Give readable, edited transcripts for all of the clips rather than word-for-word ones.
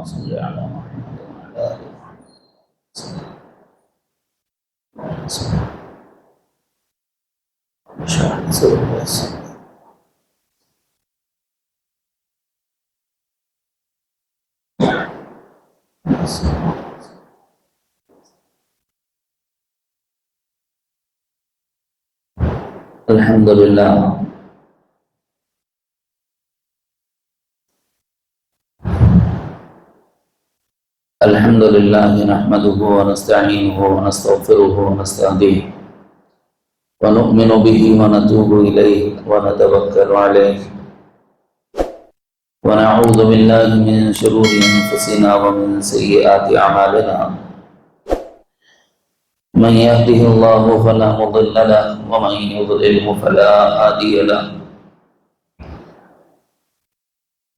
اللهم صل على محمد وعلى آل محمد. الحمد لله الحمد لله نحمده ونستعينه ونستغفره ونستهديه ونؤمن به ونتوب إليه ونتوكل عليه ونعوذ بالله من شرور أنفسنا ومن سيئات أعمالنا. من يهده الله فلا مضل له ومن يضلله فلا هادي له.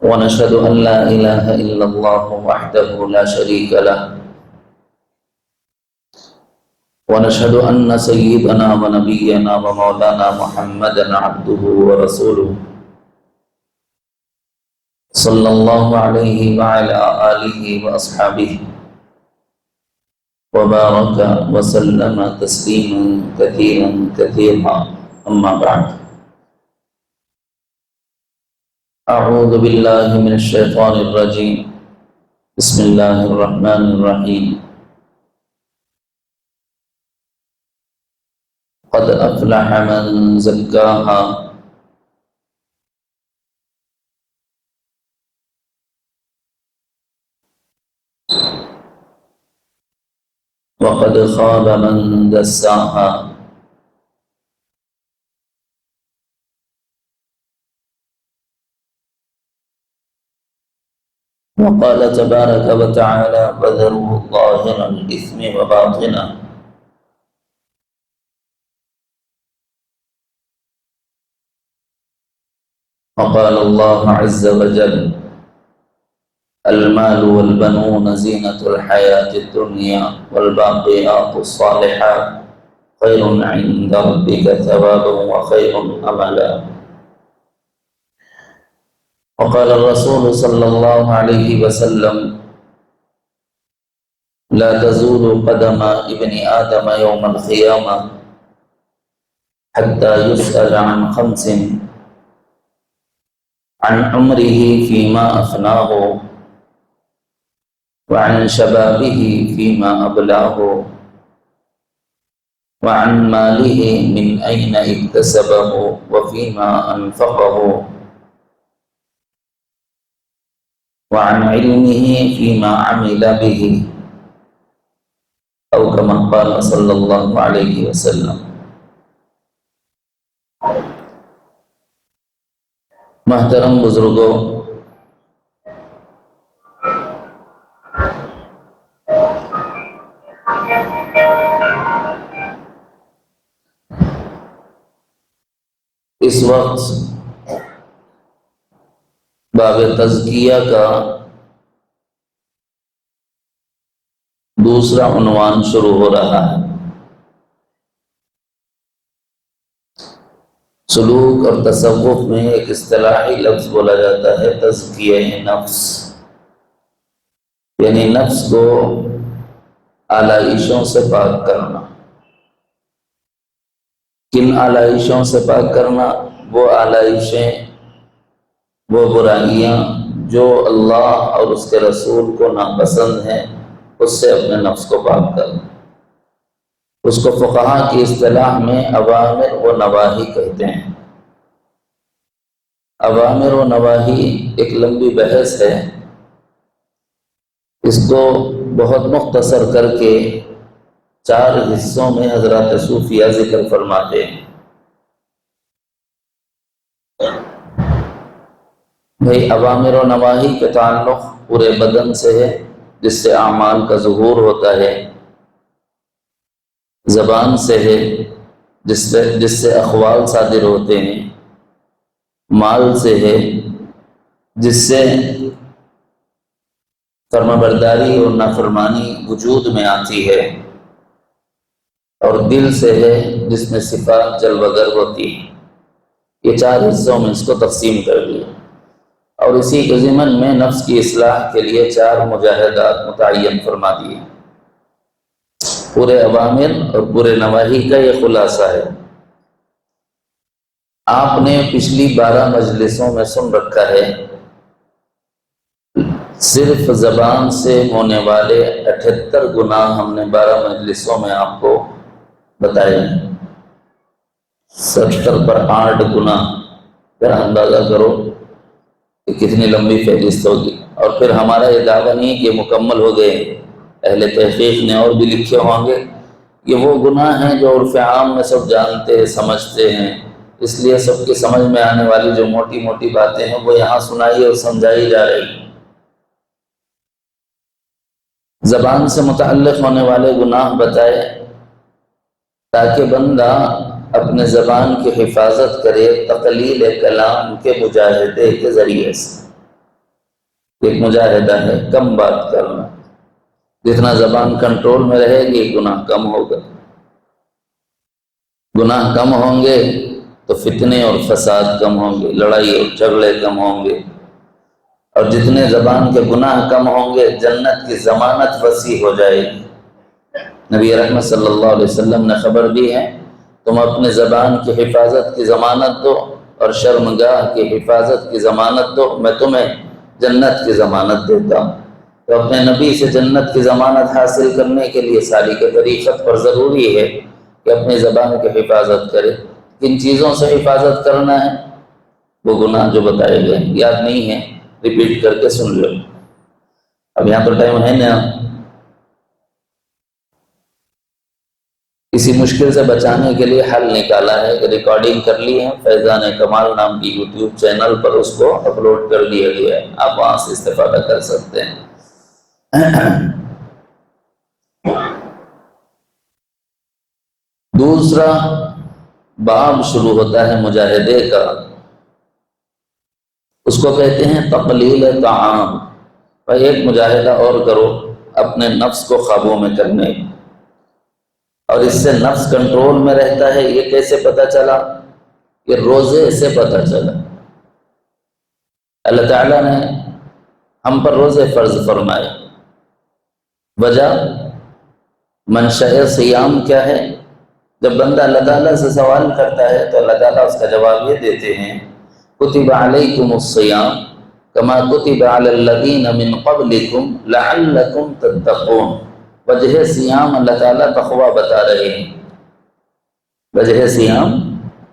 ونشهد أن لا إله إلا الله وحده لا شريك له. ونشهد أن سيدنا ونبينا ومولانا محمدا عبده ورسوله صلى الله عليه وعلى آله وأصحابه وبارك وسلم تسليما كثيرا كثيرا. أما بعد، أعوذ بالله من الشيطان الرجيم. بسم الله الرحمن الرحيم. قد أفلح من زكاها وقد خاب من دساها. وقال تبارك وتعالى: وذروا ظاهر الإثم وباطنه. وقال الله عز وجل: المال والبنون زينة الحياة الدنيا والباقيات الصالحات خير عند ربك ثوابا وخير أملا. وقال الرسول صلى الله عليه وسلم: لا تزول قدم ابن آدم يوم القيامة حتى يسأل عن خمس: عن عمره فيما أفناه، وعن شبابه فيما أبلاه، وعن ماله من أين اكتسبه وفيما أنفقه، وعن علمه فيما عمل به، أو كما قال صلى الله عليه وسلم. محترم بزرگوں، اس وقت باب تزکیہ کا دوسرا عنوان شروع ہو رہا ہے۔ سلوک اور تصوف میں ایک اصطلاحی لفظ بولا جاتا ہے تزکیہ نفس، یعنی نفس کو آلائشوں سے پاک کرنا۔ کن آلائشوں سے پاک کرنا؟ وہ آلائشیں، وہ برائیاں جو اللہ اور اس کے رسول کو ناپسند ہیں، اس سے اپنے نفس کو پاک کرنا۔ اس کو فقہا کی اصطلاح میں اوامر و نواہی کہتے ہیں۔ اوامر و نواہی ایک لمبی بحث ہے، اس کو بہت مختصر کر کے 4 حصوں میں حضرات صوفیہ ذکر فرماتے ہیں۔ بھئی اوامر و نواہی کے تعلق پورے بدن سے ہے، جس سے اعمال کا ظہور ہوتا ہے، زبان سے ہے، جس سے اقوال صادر ہوتے ہیں، مال سے ہے، جس سے فرما برداری اور نافرمانی وجود میں آتی ہے، اور دل سے ہے، جس میں صفات جلوگر ہوتی ہیں۔ یہ 4 حصوں میں اس کو تقسیم کر دیا۔ اور اسی کے ضمن میں نفس کی اصلاح کے لیے 4 مجاہدات متعین فرما دیے۔ پورے اوامر اور پورے نواہی کا یہ خلاصہ ہے۔ آپ نے پچھلی 12 مجلسوں میں سن رکھا ہے، صرف زبان سے ہونے والے 78 گناہ ہم نے 12 مجلسوں میں آپ کو بتائے ہیں۔ 70 پر 8 گناہ، ذرا اندازہ کرو کہ کتنی لمبی فہرست ہوگی۔ اور پھر ہمارا یہ دعویٰ نہیں کہ مکمل ہو گئے، اہل تحقیق نے اور بھی لکھے ہوں گے۔ یہ وہ گناہ ہیں جو عرف عام میں سب جانتے ہیں، سمجھتے ہیں، اس لیے سب کی سمجھ میں آنے والی جو موٹی موٹی باتیں ہیں وہ یہاں سنائی اور سمجھائی جا رہی ہیں۔ زبان سے متعلق ہونے والے گناہ بتائے تاکہ بندہ اپنے زبان کی حفاظت کرے تقلیل کلام کے مجاہدے کے ذریعے سے۔ ایک مجاہدہ ہے کم بات کرنا، جتنا زبان کنٹرول میں رہے گی گناہ کم ہوگا۔ گناہ کم ہوں گے تو فتنے اور فساد کم ہوں گے، لڑائی اور جھگڑے کم ہوں گے، اور جتنے زبان کے گناہ کم ہوں گے جنت کی ضمانت وسیع ہو جائے گی۔ نبی رحمت صلی اللہ علیہ وسلم نے خبر دی ہے، تم اپنے زبان کی حفاظت کی ضمانت دو اور شرمگاہ کی حفاظت کی ضمانت دو، میں تمہیں جنت کی ضمانت دیتا ہوں۔ تو اپنے نبی سے جنت کی ضمانت حاصل کرنے کے لیے سالک طریقت پر ضروری ہے کہ اپنی زبان کی حفاظت کرے۔ کن چیزوں سے حفاظت کرنا ہے؟ وہ گناہ جو بتائے گئے، یاد نہیں ہے ریپیٹ کر کے سن لو۔ اب یہاں پر ٹائم ہے نا، کسی مشکل سے بچانے کے لیے حل نکالا ہے کہ ریکارڈنگ کر لی ہے، فیضان کمال نام کی یوٹیوب چینل پر اس کو اپلوڈ کر دیا گیا ہے، آپ وہاں سے استفادہ کر سکتے ہیں۔ دوسرا باب شروع ہوتا ہے مجاہدے کا، اس کو کہتے ہیں تقلیل طعام۔ بھائی ایک مجاہدہ اور کرو اپنے نفس کو قابو میں کرنے، اور اس سے نفس کنٹرول میں رہتا ہے۔ یہ کیسے پتہ چلا؟ یہ روزے سے پتہ چلا۔ اللہ تعالیٰ نے ہم پر روزے فرض فرمائے۔ وجہ منشأ صیام کیا ہے؟ جب بندہ اللہ تعالیٰ سے سوال کرتا ہے تو اللہ تعالیٰ اس کا جواب یہ دیتے ہیں، کتب علیکم الصیام کما کتب علی الذین من قبلکم لعلکم تتقون۔ وجہ سیام اللہ تعالیٰ تقوی بتا رہے ہیں۔ وجہ سیام،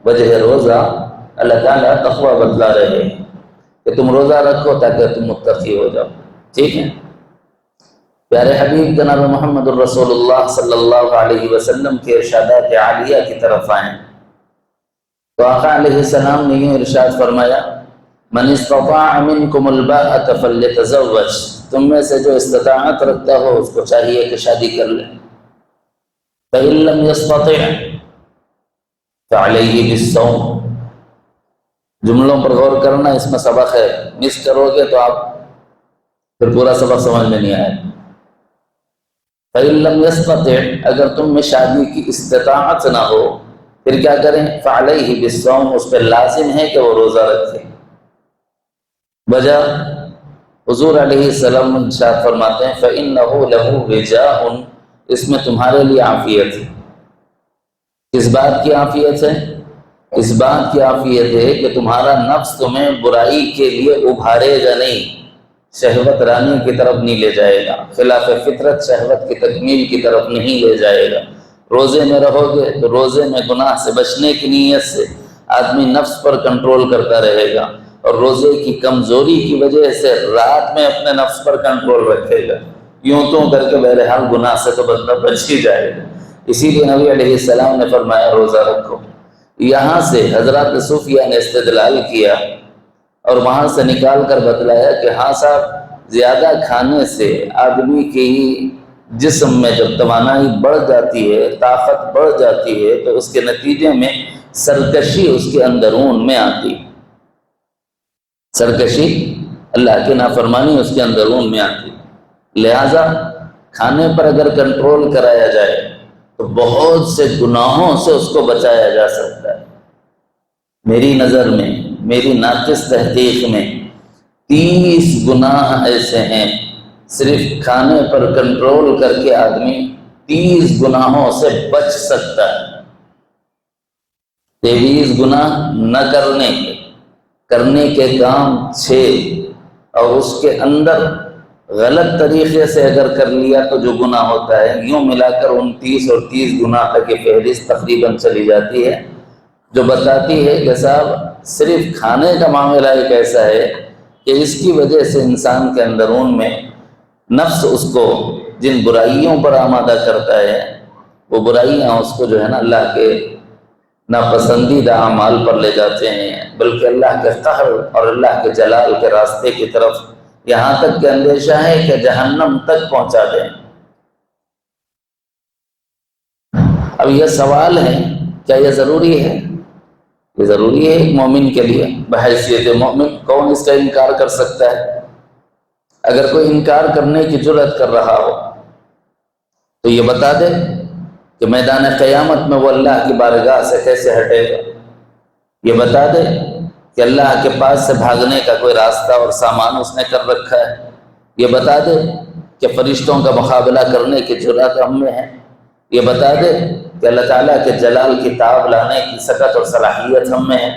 وجہ روزہ اللہ تعالیٰ تقوی بتلا رہے ہیں کہ تم روزہ رکھو تاکہ تم متقی ہو جاؤ۔ ٹھیک ہے؟ پیارے حبیب جناب محمد الرسول اللہ صلی اللہ علیہ وسلم کے ارشادات عالیہ کی طرف آئیں تو آقا علیہ السلام نے یہ ارشاد فرمایا، من استطاع منکم الباءۃ فلیتزوج۔ تم میں سے جو استطاعت رکھتا ہو اس کو چاہیے کہ شادی کر لے۔ فإن لم يستطع فعلیہ بالصوم۔ جملوں پر غور کرنا، اس میں سبق ہے، مس کرو گے تو آپ پھر پورا سبق سمجھ میں نہیں آئے۔ فإن لم يستطع، اگر تم میں شادی کی استطاعت نہ ہو پھر کیا کریں؟ فعلیہ بالصوم، اس پہ لازم ہے کہ وہ روزہ رکھے۔ وجہ حضور علیہ السلام ارشاد فرماتے ہیں فإنہ لہ وجاء، اس میں تمہارے لیے عافیت ہے۔ کس بات کی عافیت ہے؟ اس بات کی عافیت ہے کہ تمہارا نفس تمہیں برائی کے لیے ابھارے گا نہیں، شہوت رانی کی طرف نہیں لے جائے گا، خلاف فطرت شہوت کی تکمیل کی طرف نہیں لے جائے گا۔ روزے میں رہو گے تو روزے میں گناہ سے بچنے کی نیت سے آدمی نفس پر کنٹرول کرتا رہے گا، اور روزے کی کمزوری کی وجہ سے رات میں اپنے نفس پر کنٹرول رکھے گا۔ یوں تو کر کے بہرحال گناہ سے تو بندہ بچ ہی جائے گا۔ اسی لیے نبی علیہ السلام نے فرمایا روزہ رکھو۔ یہاں سے حضرات صوفیہ نے استدلال کیا اور وہاں سے نکال کر بتلایا کہ ہاں صاحب، زیادہ کھانے سے آدمی کی جسم میں جب توانائی بڑھ جاتی ہے، طاقت بڑھ جاتی ہے، تو اس کے نتیجے میں سرکشی اس کے اندرون میں آتی ہے۔ سرکشی، اللہ کی نافرمانی اس کے اندرون میں آتی ہے۔ لہٰذا کھانے پر اگر کنٹرول کرایا جائے تو بہت سے گناہوں سے اس کو بچایا جا سکتا ہے۔ میری نظر میں، میری ناقص تحقیق میں 30 گناہ ایسے ہیں، صرف کھانے پر کنٹرول کر کے آدمی 30 گناہوں سے بچ سکتا ہے۔ 23 گناہ نہ کرنے کے کام 6، اور اس کے اندر غلط طریقے سے اگر کر لیا تو جو گناہ ہوتا ہے، یوں ملا کر 29 اور 30 گناہ تک کی فہرست تقریباً چلی جاتی ہے، جو بتاتی ہے کہ صاحب صرف کھانے کا معاملہ ایک ایسا ہے کہ اس کی وجہ سے انسان کے اندرون میں نفس اس کو جن برائیوں پر آمادہ کرتا ہے، وہ برائیاں اس کو جو ہے نا اللہ کے ناپسندیدہ اعمال پر لے جاتے ہیں، بلکہ اللہ کے قہر اور اللہ کے جلال کے راستے کی طرف، یہاں تک کہ اندیشہ ہے کہ جہنم تک پہنچا دیں۔ اب یہ سوال ہے، کیا یہ ضروری ہے؟ یہ ضروری ہے ایک مومن کے لیے، بحیثیت مومن کون اس کا انکار کر سکتا ہے؟ اگر کوئی انکار کرنے کی جرات کر رہا ہو تو یہ بتا دے کہ میدان قیامت میں وہ اللہ کی بارگاہ سے کیسے ہٹے گا، یہ بتا دے کہ اللہ کے پاس سے بھاگنے کا کوئی راستہ اور سامان اس نے کر رکھا ہے، یہ بتا دے کہ فرشتوں کا مقابلہ کرنے کی جرات ہم میں ہے، یہ بتا دے کہ اللہ تعالیٰ کے جلال کی تاب لانے کی سکت اور صلاحیت ہم میں ہے۔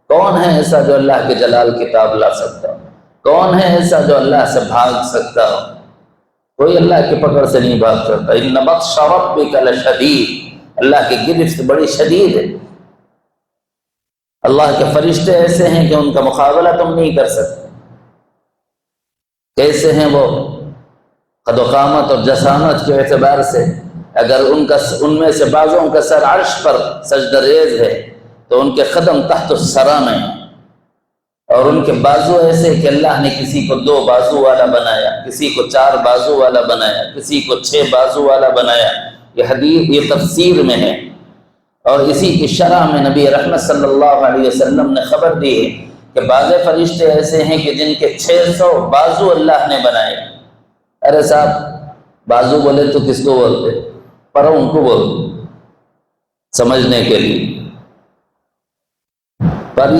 کون ہے ایسا جو اللہ کے جلال کی تاب لا سکتا ہو؟ کون ہے ایسا جو اللہ سے بھاگ سکتا ہو؟ کوئی اللہ کی پکڑ سے نہیں بھاگ سکتا۔ ان بطش ربک لشدید، اللہ کی گرفت بڑی شدید ہے۔ اللہ کے فرشتے ایسے ہیں کہ ان کا مقابلہ تم نہیں کر سکتے۔ کیسے ہیں وہ؟ قد و قامت اور جسامت کے اعتبار سے اگر ان میں سے بعضوں کا سر عرش پر سجدہ ریز ہے تو ان کے قدم تحت الثری میں، اور ان کے بازو ایسے کہ اللہ نے کسی کو 2 بازو والا بنایا، کسی کو 4 بازو والا بنایا، کسی کو 6 بازو والا بنایا۔ یہ حدیث، یہ تفسیر میں ہے، اور اسی کی شرح میں نبی رحمت صلی اللہ علیہ وسلم نے خبر دی ہے کہ بعض فرشتے ایسے ہیں کہ جن کے 600 بازو اللہ نے بنائے۔ ارے صاحب، بازو بولے تو کس کو بولتے؟ پر ان کو بولتے سمجھنے کے لیے۔ پر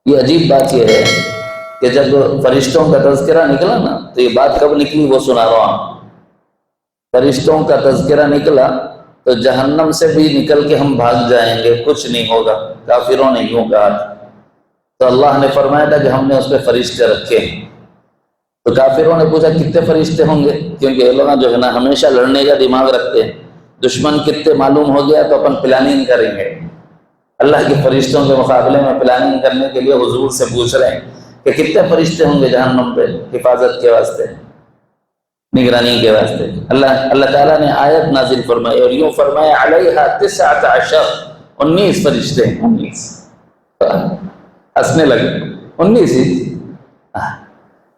یہ عجیب بات یہ ہے کہ جب فرشتوں کا تذکرہ نکلا نا، تو یہ بات کب نکلی وہ سنا رہا ہوں۔ فرشتوں کا تذکرہ نکلا تو جہنم سے بھی نکل کے ہم بھاگ جائیں گے، کچھ نہیں ہوگا، کافروں نے یوں کہا تھا۔ تو اللہ نے فرمایا تھا کہ ہم نے اس پہ فرشتے رکھے۔ تو کافروں نے پوچھا کتنے فرشتے ہوں گے، کیونکہ یہ لوگ جو ہے نا ہمیشہ لڑنے کا دماغ رکھتے ہیں، دشمن کتنے معلوم ہو گیا تو اپن پلاننگ کریں گے۔ اللہ کے فرشتوں کے مقابلے میں پلاننگ کرنے کے لیے حضور سے پوچھ رہے ہیں کہ کتنے فرشتے ہوں گے جہنم پہ حفاظت کے واسطے، نگرانی کے واسطے۔ اللہ تعالیٰ نے آیت نازل فرمائی اور یوں فرمایا علیہا 19 فرشتے ہیں۔ 19 ہنسنے لگے، 19 ہی؟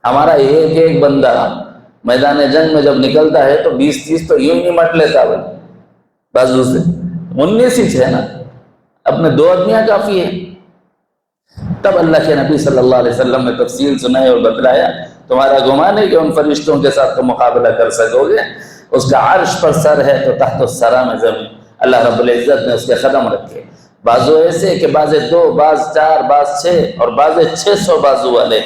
ہمارا ایک بندہ میدان جنگ میں جب نکلتا ہے تو 20-30 تو یوں ہی مٹ لیتا ہے بازو سے، 19 ہی ہے نا، اپنے 2 آدمیاں کافی ہیں۔ تب اللہ کے نبی صلی اللہ علیہ وسلم نے تفصیل سنائی اور بتلایا تمہارا گمان ہے کہ ان فرشتوں کے ساتھ تم مقابلہ کر سکو گے؟ اس کا عرش پر سر ہے تو تحت الثری میں زمین، اللہ رب العزت نے اس کے قدم رکھے۔ بازو ایسے کہ بعض 2، بعض 4، بعض 6 اور بعض 600 بازو والے۔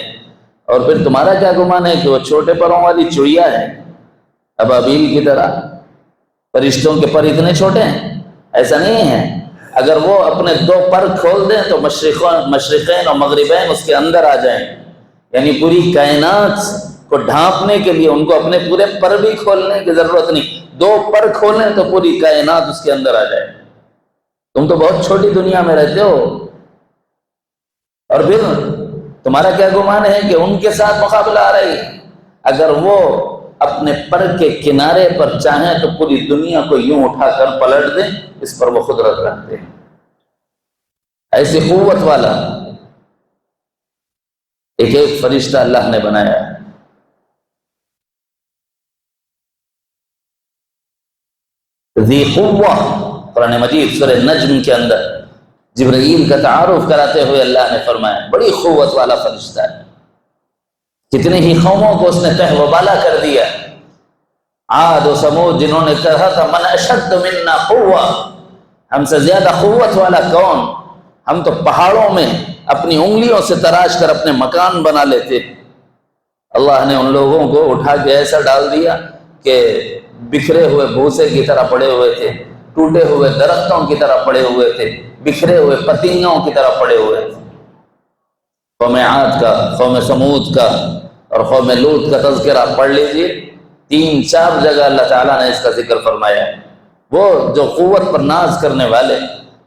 اور پھر تمہارا کیا گمان ہے کہ وہ چھوٹے پروں والی چڑیا ہے ابابیل کی طرح؟ فرشتوں کے پر اتنے چھوٹے ہیں؟ ایسا نہیں ہے۔ اگر وہ اپنے 2 پر کھول دیں تو مشرقین اور مغربین اس کے اندر آ جائیں، یعنی پوری کائنات کو ڈھانپنے کے لیے ان کو اپنے پورے پر بھی کھولنے کی ضرورت نہیں، 2 پر کھولیں تو پوری کائنات اس کے اندر آ جائے۔ تم تو بہت چھوٹی دنیا میں رہتے ہو، اور پھر تمہارا کیا گمان ہے کہ ان کے ساتھ مقابلہ آ رہی ہے؟ اگر وہ اپنے پر کے کنارے پر چاہیں تو پوری دنیا کو یوں اٹھا کر پلٹ دیں، اس پر وہ قدرت رکھتے ہیں۔ ایسی قوت والا ایک فرشتہ اللہ نے بنایا ہے۔ ذی قوہ، قرآن مجید سورہ نجم کے اندر جبرائیل کا تعارف کراتے ہوئے اللہ نے فرمایا بڑی قوت والا فرشتہ ہے، کتنے ہی قوموں کو اس نے تہ و بالا کر دیا۔ عاد و سمود جنہوں نے کہا تھا من اشد منا قوہ، ہم سے زیادہ قوت والا کون؟ ہم تو پہاڑوں میں اپنی انگلیوں سے تراش کر اپنے مکان بنا لیتے. اللہ نے ان لوگوں کو اٹھا کے ایسا ڈال دیا کہ بکھرے ہوئے بھوسے کی طرح پڑے ہوئے تھے، ٹوٹے ہوئے درختوں کی طرح پڑے ہوئے تھے، بکھرے ہوئے پتنگوں کی طرح پڑے ہوئے تھے. قوم عاد کا، قوم سمود کا اور قوم لوط کا تذکرہ پڑھ لیجئے، 3-4 جگہ اللہ تعالیٰ نے اس کا ذکر فرمایا ہے. وہ جو قوت پر ناز کرنے والے،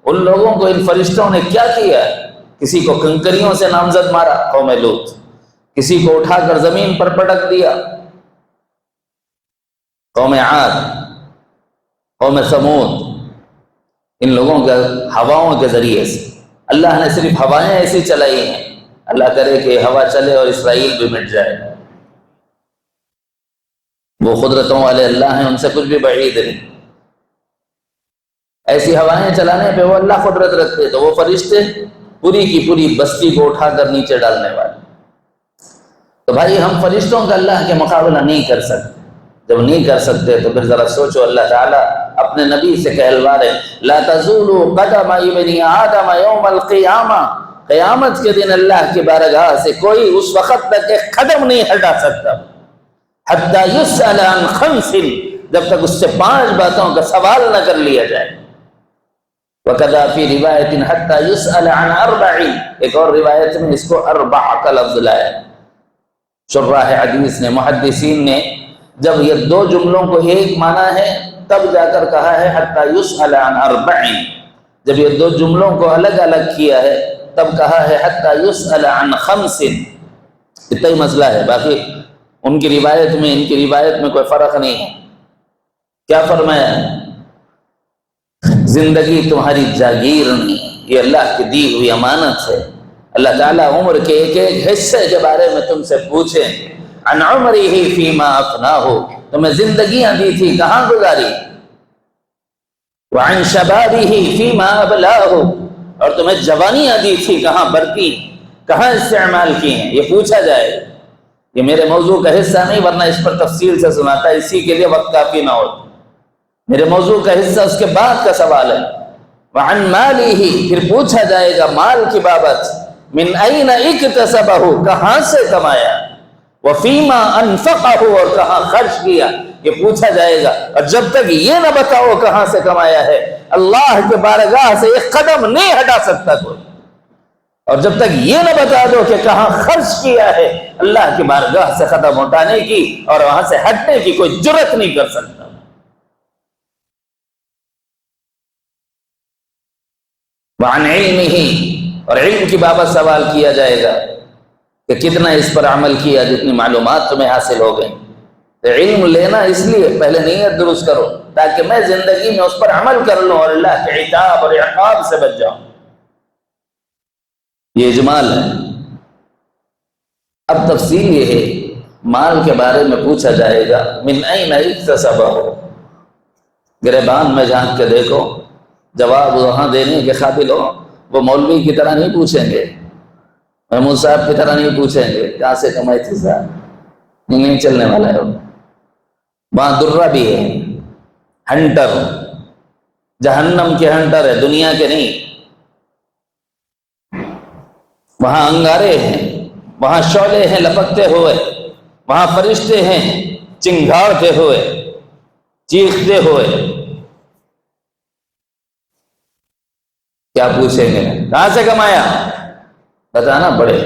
ان لوگوں کو ان فرشتوں نے کیا کیا ہے؟ کسی کو کنکریوں سے نامزد مارا، قوم لوط، کسی کو اٹھا کر زمین پر پٹک دیا، قوم عاد، قوم سمود. ان لوگوں کے ہواؤں کے ذریعے سے اللہ نے صرف ہوائیں ایسی چلائی ہیں. اللہ کرے کہ ہوا چلے اور اسرائیل بھی مٹ جائے. وہ قدرتوں والے اللہ ہیں، ان سے کچھ بھی بعید نہیں. ایسی ہوائیں چلانے پہ وہ اللہ قدرت رکھتے، تو وہ فرشتے پوری کی پوری بستی کو اٹھا کر نیچے ڈالنے والے. تو بھائی ہم فرشتوں کا اللہ کے مقابلہ نہیں کر سکتے. جب نہیں کر سکتے تو پھر ذرا سوچو، اللہ تعالیٰ اپنے نبی سے کہلوا رہے لا تزول قدم ابن آدم یوم القیامہ، قیامت کے دن اللہ کی بارگاہ سے کوئی اس وقت تک ایک قدم نہیں ہٹا سکتا حتی یسأل عن 5، جب تک اس سے 5 باتوں کا سوال نہ کر لیا جائے. وَكَذَا فِي رِوَایَةٍ حَتَّى يُسْأَلَ عَنْ 4، ایک اور روایت میں اس کو 4 کا لفظ لایا. شراح حدیث نے، محدثین نے جب یہ 2 جملوں کو ایک مانا ہے تب جا کر کہا ہے حَتَّى يُسْأَلَ عَنْ 4. جب یہ 2 جملوں کو الگ الگ کیا ہے تب کہا ہے حَتَّى يُسْأَلَ عَنْ 5. اتنا ہی مسئلہ ہے، باقی ان کی روایت میں ان کی روایت میں کوئی فرق نہیں ہے. کیا فرمایا ہے؟ زندگی تمہاری جاگیر نہیں، یہ اللہ کی دی ہوئی امانت ہے. اللہ تعالیٰ عمر کے ایک ایک حصے کے بارے میں تم سے پوچھیں. عن عمرہ فیما افناہ، تمہیں زندگیاں دی تھی کہاں گزاری. وعن شبابہ فیما ابلاہ، اور تمہیں جوانیاں دی تھی کہاں برتی، کہاں استعمال کی ہیں. یہ پوچھا جائے. یہ میرے موضوع کا حصہ نہیں، ورنہ اس پر تفصیل سے سناتا، اسی کے لیے وقت کافی نہ ہو. میرے موضوع کا حصہ اس کے بعد کا سوال ہے. وعن مالہ، پھر پوچھا جائے گا مال کی بابت. من این اکتسبہ، کہاں سے کمایا. وفیما انفقہ، اور کہاں خرچ کیا. یہ پوچھا جائے گا. اور جب تک یہ نہ بتاؤ کہاں سے کمایا ہے، اللہ کے بارگاہ سے ایک قدم نہیں ہٹا سکتا کوئی. اور جب تک یہ نہ بتا دو کہ کہاں خرچ کیا ہے، اللہ کی بارگاہ سے قدم اٹھانے کی اور وہاں سے ہٹنے کی کوئی جرت نہیں کر سکتا. وعن علمہ، اور علم کی بابت سوال کیا جائے گا کہ کتنا اس پر عمل کیا، جتنی معلومات تمہیں حاصل ہو گئی. تو علم لینا اس لیے پہلے نیت درست کرو تاکہ میں زندگی میں اس پر عمل کر لوں اور اللہ کے عتاب اور عقاب سے بچ جاؤں. یہ اجمال ہے. اب تفصیل یہ ہے، مال کے بارے میں پوچھا جائے گا من این اکتسبہ، گریبان میں جھانک کے دیکھو، جواب وہاں دینے کے قابل ہو. وہ مولوی کی طرح نہیں پوچھیں گے، محمود صاحب کی طرح نہیں پوچھیں گے کہاں سے کمائی تھی صاحب، نہیں چلنے والا ہے. وہاں درہ بھی ہے، ہنٹر، جہنم کے ہنٹر ہے، دنیا کے نہیں. وہاں انگارے ہیں، وہاں شعلے ہیں لپکتے ہوئے، وہاں فرشتے ہیں چنگھاڑتے ہوئے، چیختے ہوئے. کیا پوچھیں گے کہاں سے کمایا، بتانا پڑے.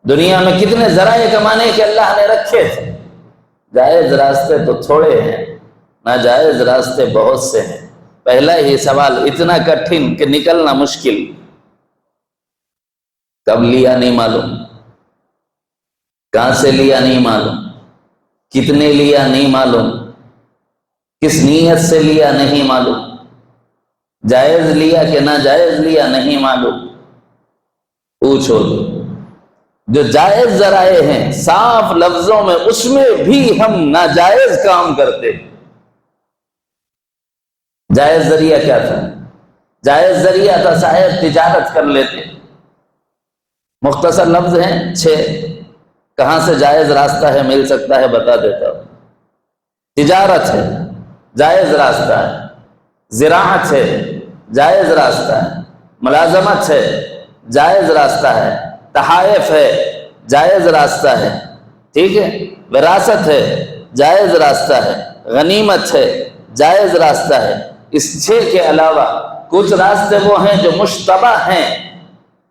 دنیا میں کتنے ذرائع کمانے کے اللہ نے رکھے تھے. جائز راستے تو تھوڑے ہیں، ناجائز راستے بہت سے ہیں. پہلا ہی سوال اتنا کٹھن کہ نکلنا مشکل. کب لیا نہیں معلوم، کہاں سے لیا نہیں معلوم، کتنے لیا نہیں معلوم، کس نیت سے لیا نہیں معلوم، جائز لیا کہ ناجائز لیا نہیں معلوم. پوچھو جو جائز ذرائع ہیں صاف لفظوں میں، اس میں بھی ہم ناجائز کام کرتے. جائز ذریعہ کیا تھا؟ جائز ذریعہ تھا شاید تجارت کر لیتے. مختصر لفظ ہیں 6، کہاں سے جائز راستہ ہے مل سکتا ہے بتا دیتا ہوں. تجارت ہے، جائز راستہ ہے. زراعت ہے، جائز راستہ ہے. ملازمت ہے، جائز راستہ ہے، تحائف ہے جائز راستہ ہے، ٹھیک ہے، وراثت ہے جائز راستہ ہے، غنیمت ہے جائز راستہ ہے۔ اس 6 کے علاوہ کچھ راستے وہ ہیں جو مشتبہ ہیں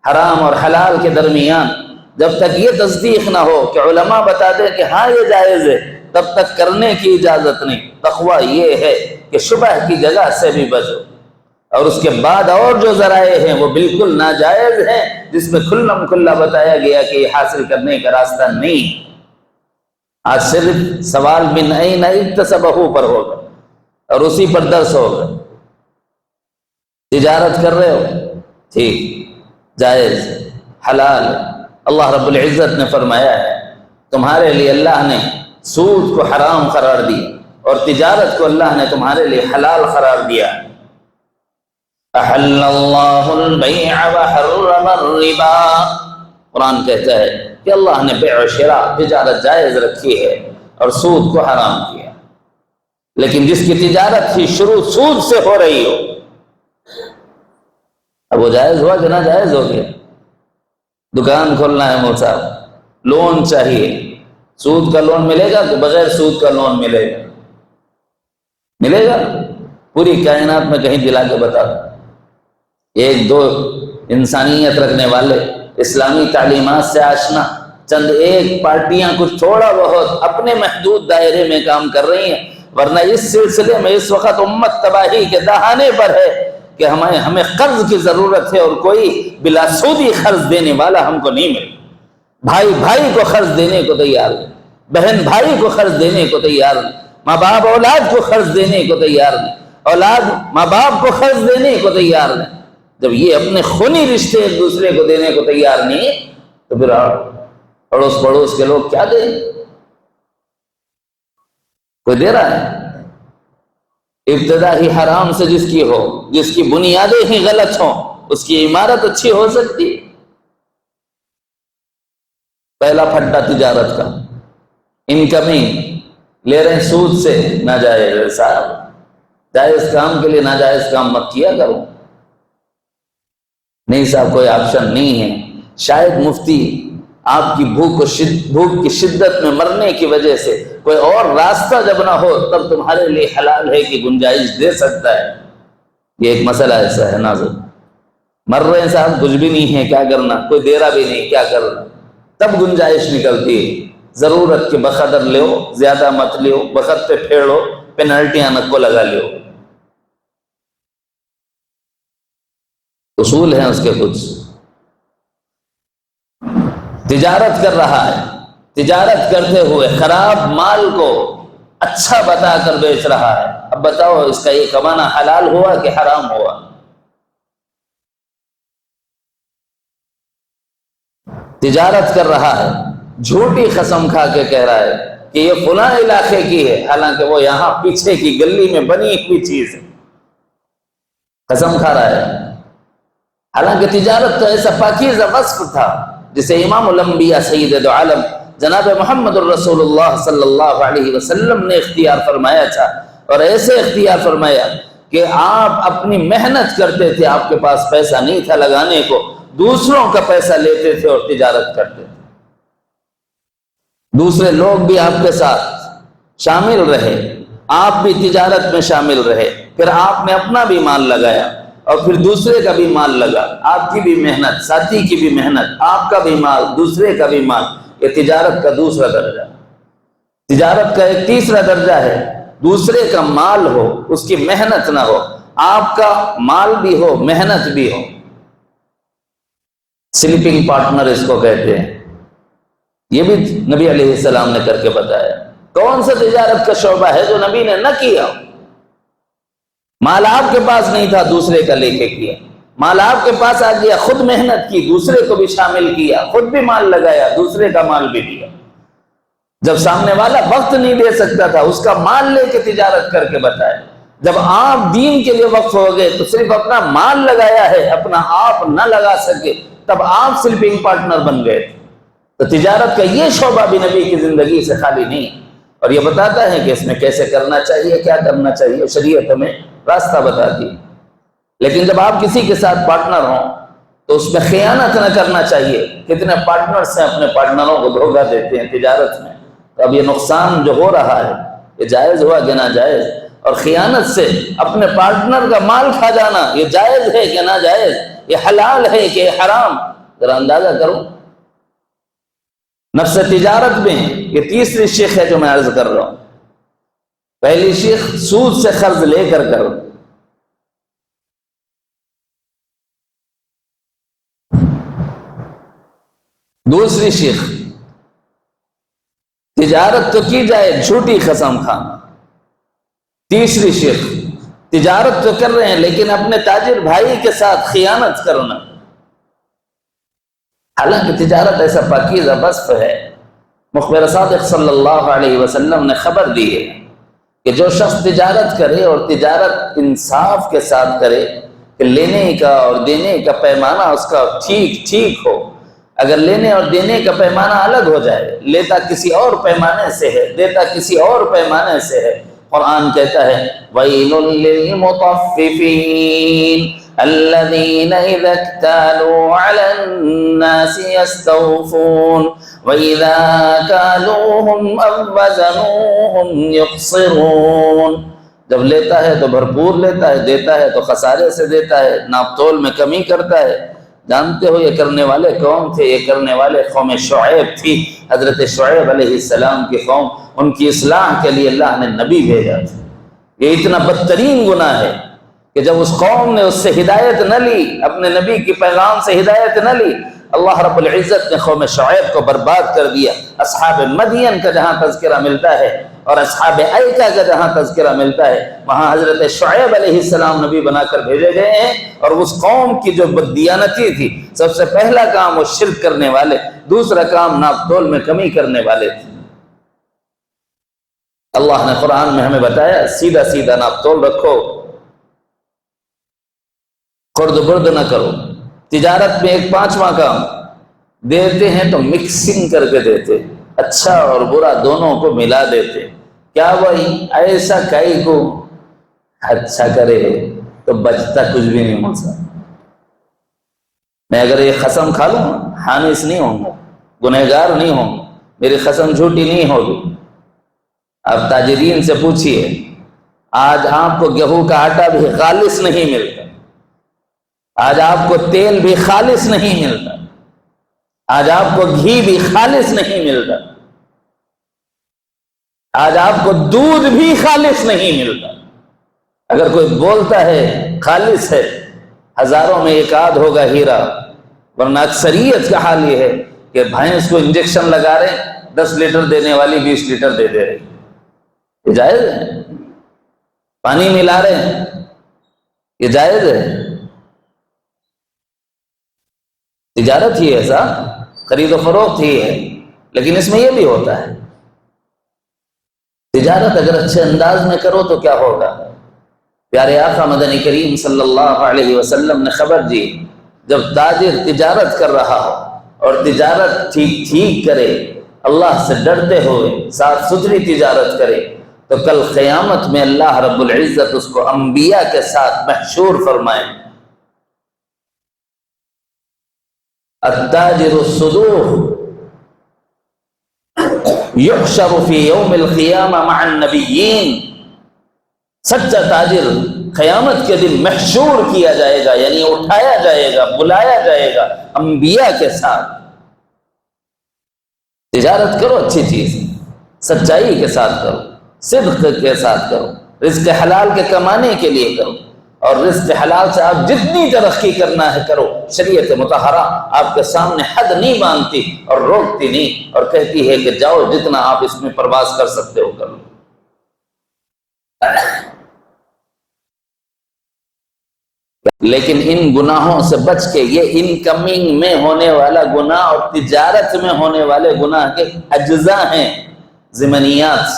حرام اور حلال کے درمیان، جب تک یہ تصدیق نہ ہو کہ علماء بتا دیں کہ ہاں یہ جائز ہے تب تک کرنے کی اجازت نہیں۔ تقویٰ یہ ہے کہ شبہ کی جگہ سے بھی بچو، اور اس کے بعد اور جو ذرائع ہیں وہ بالکل ناجائز ہیں، جس میں کھلم کھلا بتایا گیا کہ یہ حاصل کرنے کا راستہ نہیں۔ آج صرف سوال من این اکتسبہ پر ہوگا اور اسی پر درس ہوگا۔ تجارت کر رہے ہو، ٹھیک، جائز، حلال۔ اللہ رب العزت نے فرمایا ہے تمہارے لیے اللہ نے سود کو حرام قرار دی اور تجارت کو اللہ نے تمہارے لیے حلال قرار دیا۔ احل اللہ البیع وحرم الربا، قرآن کہتا ہے کہ اللہ نے بیع و شراء، تجارت جائز رکھی ہے اور سود کو حرام کیا۔ لیکن جس کی تجارت کی شروع سود سے ہو رہی ہو، اب وہ جائز ہوا کہ نہ جائز ہو گیا؟ دکان کھولنا ہے مول صاحب، لون چاہیے، سود کا لون ملے گا کہ بغیر سود کا لون ملے گا؟ ملے گا؟ پوری کائنات میں کہیں دلا کے بتا دو۔ ایک دو انسانیت رکھنے والے، اسلامی تعلیمات سے آشنا چند ایک پارٹیاں کچھ تھوڑا بہت اپنے محدود دائرے میں کام کر رہی ہیں، ورنہ اس سلسلے میں اس وقت امت تباہی کے دہانے پر ہے کہ ہمیں قرض کی ضرورت ہے اور کوئی بلا سودی قرض دینے والا ہم کو نہیں مل۔ بھائی بھائی کو قرض دینے کو تیار نہیں، بہن بھائی کو قرض دینے کو تیار نہیں، ماں باپ اولاد کو قرض دینے کو تیار نہیں، اولاد ماں باپ کو قرض دینے کو تیار نہیں۔ جب یہ اپنے خونی رشتے ایک دوسرے کو دینے کو تیار نہیں تو پھر اڑوس پڑوس کے لوگ کیا دیں؟ کوئی دے رہا ہے؟ ابتدا ہی حرام سے جس کی ہو، جس کی بنیادیں ہی غلط ہوں، اس کی عمارت اچھی ہو سکتی؟ پہلا پھڈا تجارت کا، انکمنگ لے رہے ہیں سود سے، ناجائز صاحب، جائز کام کے لیے ناجائز کام مت کیا کرو۔ نہیں صاحب، کوئی آپشن نہیں ہے، شاید مفتی آپ کی بھوک کی شدت میں مرنے کی وجہ سے کوئی اور راستہ جب نہ ہو تب تمہارے لیے حلال ہے کہ گنجائش دے سکتا ہے۔ یہ ایک مسئلہ ایسا ہے نازل، مر رہے ہیں صاحب، کچھ بھی نہیں ہے، کیا کرنا، کوئی دے رہا بھی نہیں، کیا کرنا، تب گنجائش نکلتی ہے۔ ضرورت کے بقدر لو، زیادہ مت لو، وقت پہ پھیڑو، پینلٹیاں نہ کو لگا لو۔ اصول ہیں اس کے کچھ۔ تجارت کر رہا ہے، تجارت کرتے ہوئے خراب مال کو اچھا بتا کر بیچ رہا ہے، اب بتاؤ اس کا یہ کمانا حلال ہوا کہ حرام ہوا؟ تجارت کر رہا ہے، جھوٹی قسم کھا کے کہہ رہا ہے کہ یہ فلاں علاقے کی ہے، حالانکہ وہ یہاں پیچھے کی گلی میں بنی ہوئی چیز ہے، قسم کھا رہا ہے۔ حالانکہ تجارت تو ایسا پاکیزہ وصف تھا جسے امام الانبیاء سید دو عالم جناب محمد الرسول اللہ صلی اللہ علیہ وسلم نے اختیار فرمایا تھا، اور ایسے اختیار فرمایا کہ آپ اپنی محنت کرتے تھے، آپ کے پاس پیسہ نہیں تھا لگانے کو، دوسروں کا پیسہ لیتے تھے اور تجارت کرتے تھے۔ دوسرے لوگ بھی آپ کے ساتھ شامل رہے، آپ بھی تجارت میں شامل رہے، پھر آپ نے اپنا بھی مال لگایا اور پھر دوسرے کا بھی مال لگا، آپ کی بھی محنت، ساتھی کی بھی محنت، آپ کا بھی مال، دوسرے کا بھی مال۔ یہ تجارت کا دوسرا درجہ۔ تجارت کا ایک تیسرا درجہ ہے، دوسرے کا مال ہو، اس کی محنت نہ ہو، آپ کا مال بھی ہو، محنت بھی ہو۔ سلیپنگ پارٹنر اس کو کہتے ہیں، یہ بھی نبی علیہ السلام نے کر کے بتایا۔ کون سا تجارت کا شعبہ ہے جو نبی نے نہ کیا؟ مال آپ کے پاس نہیں تھا، دوسرے کا لے کے کیا، مال آپ کے پاس آ گیا، خود محنت کی، دوسرے کو بھی شامل کیا، خود بھی مال لگایا، دوسرے کا مال بھی دیا۔ جب سامنے والا وقت نہیں دے سکتا تھا، اس کا مال لے کے تجارت کر کے بتایا۔ جب آپ دین کے لیے وقف ہو گئے تو صرف اپنا مال لگایا ہے، اپنا آپ نہ لگا سکے، تب آپ سلیپنگ پارٹنر بن گئے۔ تو تجارت کا یہ شعبہ بھی نبی کی زندگی سے خالی نہیں، اور یہ بتاتا ہے کہ اس میں کیسے کرنا چاہیے، کیا کرنا چاہیے، شریعت ہمیں راستہ بتاتی ہے۔ لیکن جب آپ کسی کے ساتھ پارٹنر ہوں تو اس میں خیانت نہ کرنا چاہیے۔ کتنے پارٹنرز ہیں اپنے پارٹنروں کو دھوکہ دیتے ہیں تجارت میں، تو اب یہ نقصان جو ہو رہا ہے یہ جائز ہوا کہ ناجائز؟ اور خیانت سے اپنے پارٹنر کا مال کھا جانا یہ جائز ہے کہ ناجائز؟ یہ حلال ہے کہ حرام؟ ذرا اندازہ کرو۔ نفس تجارت میں یہ تیسری شق ہے جو میں عرض کر رہا ہوں۔ پہلی شق سود سے قرض لے کر کرو، دوسری شق تجارت تو کی جائے جھوٹی قسم کھانا، تیسری شق تجارت تو کر رہے ہیں لیکن اپنے تاجر بھائی کے ساتھ خیانت کرنا۔ حالانکہ تجارت ایسا پاکیزہ وصف ہے، مخبر صادق صلی اللہ علیہ وسلم نے خبر دی ہے کہ جو شخص تجارت کرے اور تجارت انصاف کے ساتھ کرے کہ لینے کا اور دینے کا پیمانہ اس کا ٹھیک ہو، اگر لینے اور دینے کا پیمانہ الگ ہو جائے، لیتا کسی اور پیمانے سے ہے دیتا کسی اور پیمانے سے ہے، قرآن کہتا ہے وَيْلٌ لِّلْمُطَفِّفِينَ الَّذِينَ إِذَا اكْتَالُوا عَلَى النَّاسِ يَسْتَوْفُونَ وَإِذَا كَالُوهُمْ أَو وَّزَنُوهُمْ يُخْسِرُونَ۔ جب لیتا ہے تو بھرپور لیتا ہے، دیتا ہے تو خسارے سے دیتا ہے، ناپ تول میں کمی کرتا ہے۔ جانتے ہو یہ کرنے والے کون تھے؟ یہ کرنے والے قوم شعیب تھی، حضرت شعیب علیہ السلام کی قوم۔ ان کی اصلاح کے لیے اللہ نے نبی بھیجا تھا۔ یہ اتنا بدترین گناہ ہے کہ جب اس قوم نے اس سے ہدایت نہ لی، اپنے نبی کی پیغام سے ہدایت نہ لی، اللہ رب العزت نے قوم شعیب کو برباد کر دیا۔ اصحاب مدین کا جہاں تذکرہ ملتا ہے اور اصحاب ایکا کا جہاں تذکرہ ملتا ہے، وہاں حضرت شعیب علیہ السلام نبی بنا کر بھیجے گئے ہیں، اور اس قوم کی جو بددیانتی تھی، سب سے پہلا کام وہ شرک کرنے والے، دوسرا کام ناپ تول میں کمی کرنے والے تھے۔ اللہ نے قرآن میں ہمیں بتایا سیدھا سیدھا ناپ تول رکھو، خرد برد نہ کرو۔ تجارت میں ایک پانچواں کام دیتے ہیں تو مکسنگ کر کے دیتے، اچھا اور برا دونوں کو ملا دیتے۔ کیا بھائی ایسا کئی کو اچھا کرے تو بچتا کچھ بھی نہیں ہوتا۔ میں اگر یہ قسم کھا لوں حانس نہیں ہوں گا، گنہگار نہیں ہوں گا، میری قسم جھوٹی نہیں ہوگی۔ اب تاجرین سے پوچھئے، آج آپ کو گیہوں کا آٹا بھی خالص نہیں ملتا، آج آپ کو تیل بھی خالص نہیں ملتا، آج آپ کو گھی بھی خالص نہیں ملتا، آج آپ کو دودھ بھی خالص نہیں ملتا۔ اگر کوئی بولتا ہے خالص ہے، ہزاروں میں ایک آدھ ہوگا ہیرا، ورنہ اکثریت کا حال یہ ہے کہ بھینس کو انجیکشن لگا رہے ہیں، 10 لیٹر دینے والی 20 لیٹر دے دے رہے، یہ جائز ہے؟ پانی ملا رہے ہیں، یہ جائز ہے؟ تجارت ہی ایسا، خرید و فروخت ہی ہے، لیکن اس میں یہ بھی ہوتا ہے تجارت اگر اچھے انداز میں کرو تو کیا ہوگا؟ پیارے آقا مدنی کریم صلی اللہ علیہ وسلم نے خبر دی، جب تاجر تجارت کر رہا ہو اور تجارت ٹھیک کرے، اللہ سے ڈرتے ہوئے صاف ستھری تجارت کرے، تو کل قیامت میں اللہ رب العزت اس کو انبیاء کے ساتھ محشور فرمائے۔ التاجر الصدوق یحشر فی یوم القیامہ مع النبیین، سچا تاجر قیامت کے دن محشور کیا جائے گا، یعنی اٹھایا جائے گا، بلایا جائے گا انبیاء کے ساتھ۔ تجارت کرو اچھی چیز، سچائی کے ساتھ کرو، صدق کے ساتھ کرو، رزق حلال کے کمانے کے لیے کرو، اور رزق حلال سے آپ جتنی ترقی کرنا ہے کرو۔ شریعت مطہرہ آپ کے سامنے حد نہیں باندھتی اور روکتی نہیں، اور کہتی ہے کہ جاؤ جتنا آپ اس میں پرواز کر سکتے ہو کرو۔ لیکن ان گناہوں سے بچ کے، یہ انکمنگ میں ہونے والا گناہ اور تجارت میں ہونے والے گناہ کے اجزاء ہیں، ضمنیات۔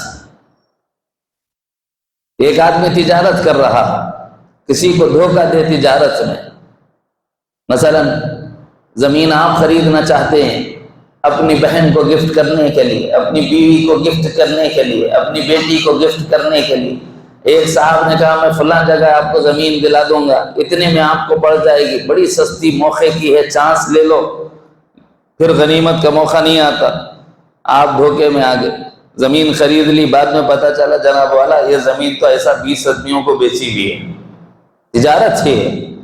ایک آدمی تجارت کر رہا، کسی کو دھوکہ دے تجارت میں، مثلا زمین آپ خریدنا چاہتے ہیں اپنی بہن کو گفٹ کرنے کے لیے، اپنی بیوی کو گفٹ کرنے کے لیے، اپنی بیٹی کو گفٹ کرنے کے لیے، ایک صاحب نے کہا میں فلاں جگہ آپ کو زمین دلا دوں گا، اتنے میں آپ کو پڑ جائے گی، بڑی سستی موقع کی ہے، چانس لے لو، پھر غنیمت کا موقع نہیں آتا، آپ دھوکے میں آ گئے، زمین خرید لی، بعد میں پتہ چلا جناب والا یہ زمین تو ایسا 20 آدمیوں کو بیچی بھی ہے، تجارت ہے۔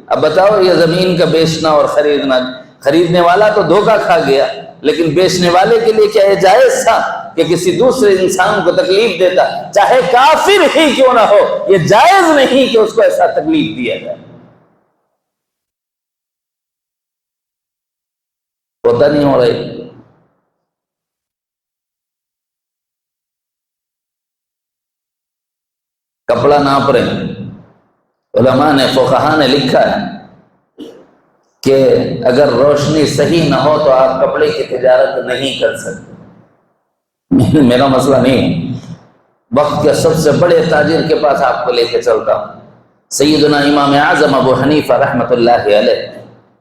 اب بتاؤ یہ زمین کا بیچنا اور خریدنا، خریدنے والا تو دھوکہ کھا گیا، لیکن بیچنے والے کے لیے کیا یہ جائز تھا کہ کسی دوسرے انسان کو تکلیف دیتا، چاہے کافر ہی کیوں نہ ہو، یہ جائز نہیں کہ اس کو ایسا تکلیف دیا جائے۔ ہوتا نہیں ہو رہی۔ کپڑا ناپ رہے ہیں، علماء نے فقہاء نے لکھا ہے کہ اگر روشنی صحیح نہ ہو تو آپ کپڑے کی تجارت نہیں کر سکتے۔ میرا مسئلہ نہیں ہے، وقت کے سب سے بڑے تاجر کے پاس آپ کو لے کے چلتا ہوں، سیدنا امام اعظم ابو حنیفہ رحمۃ اللہ علیہ،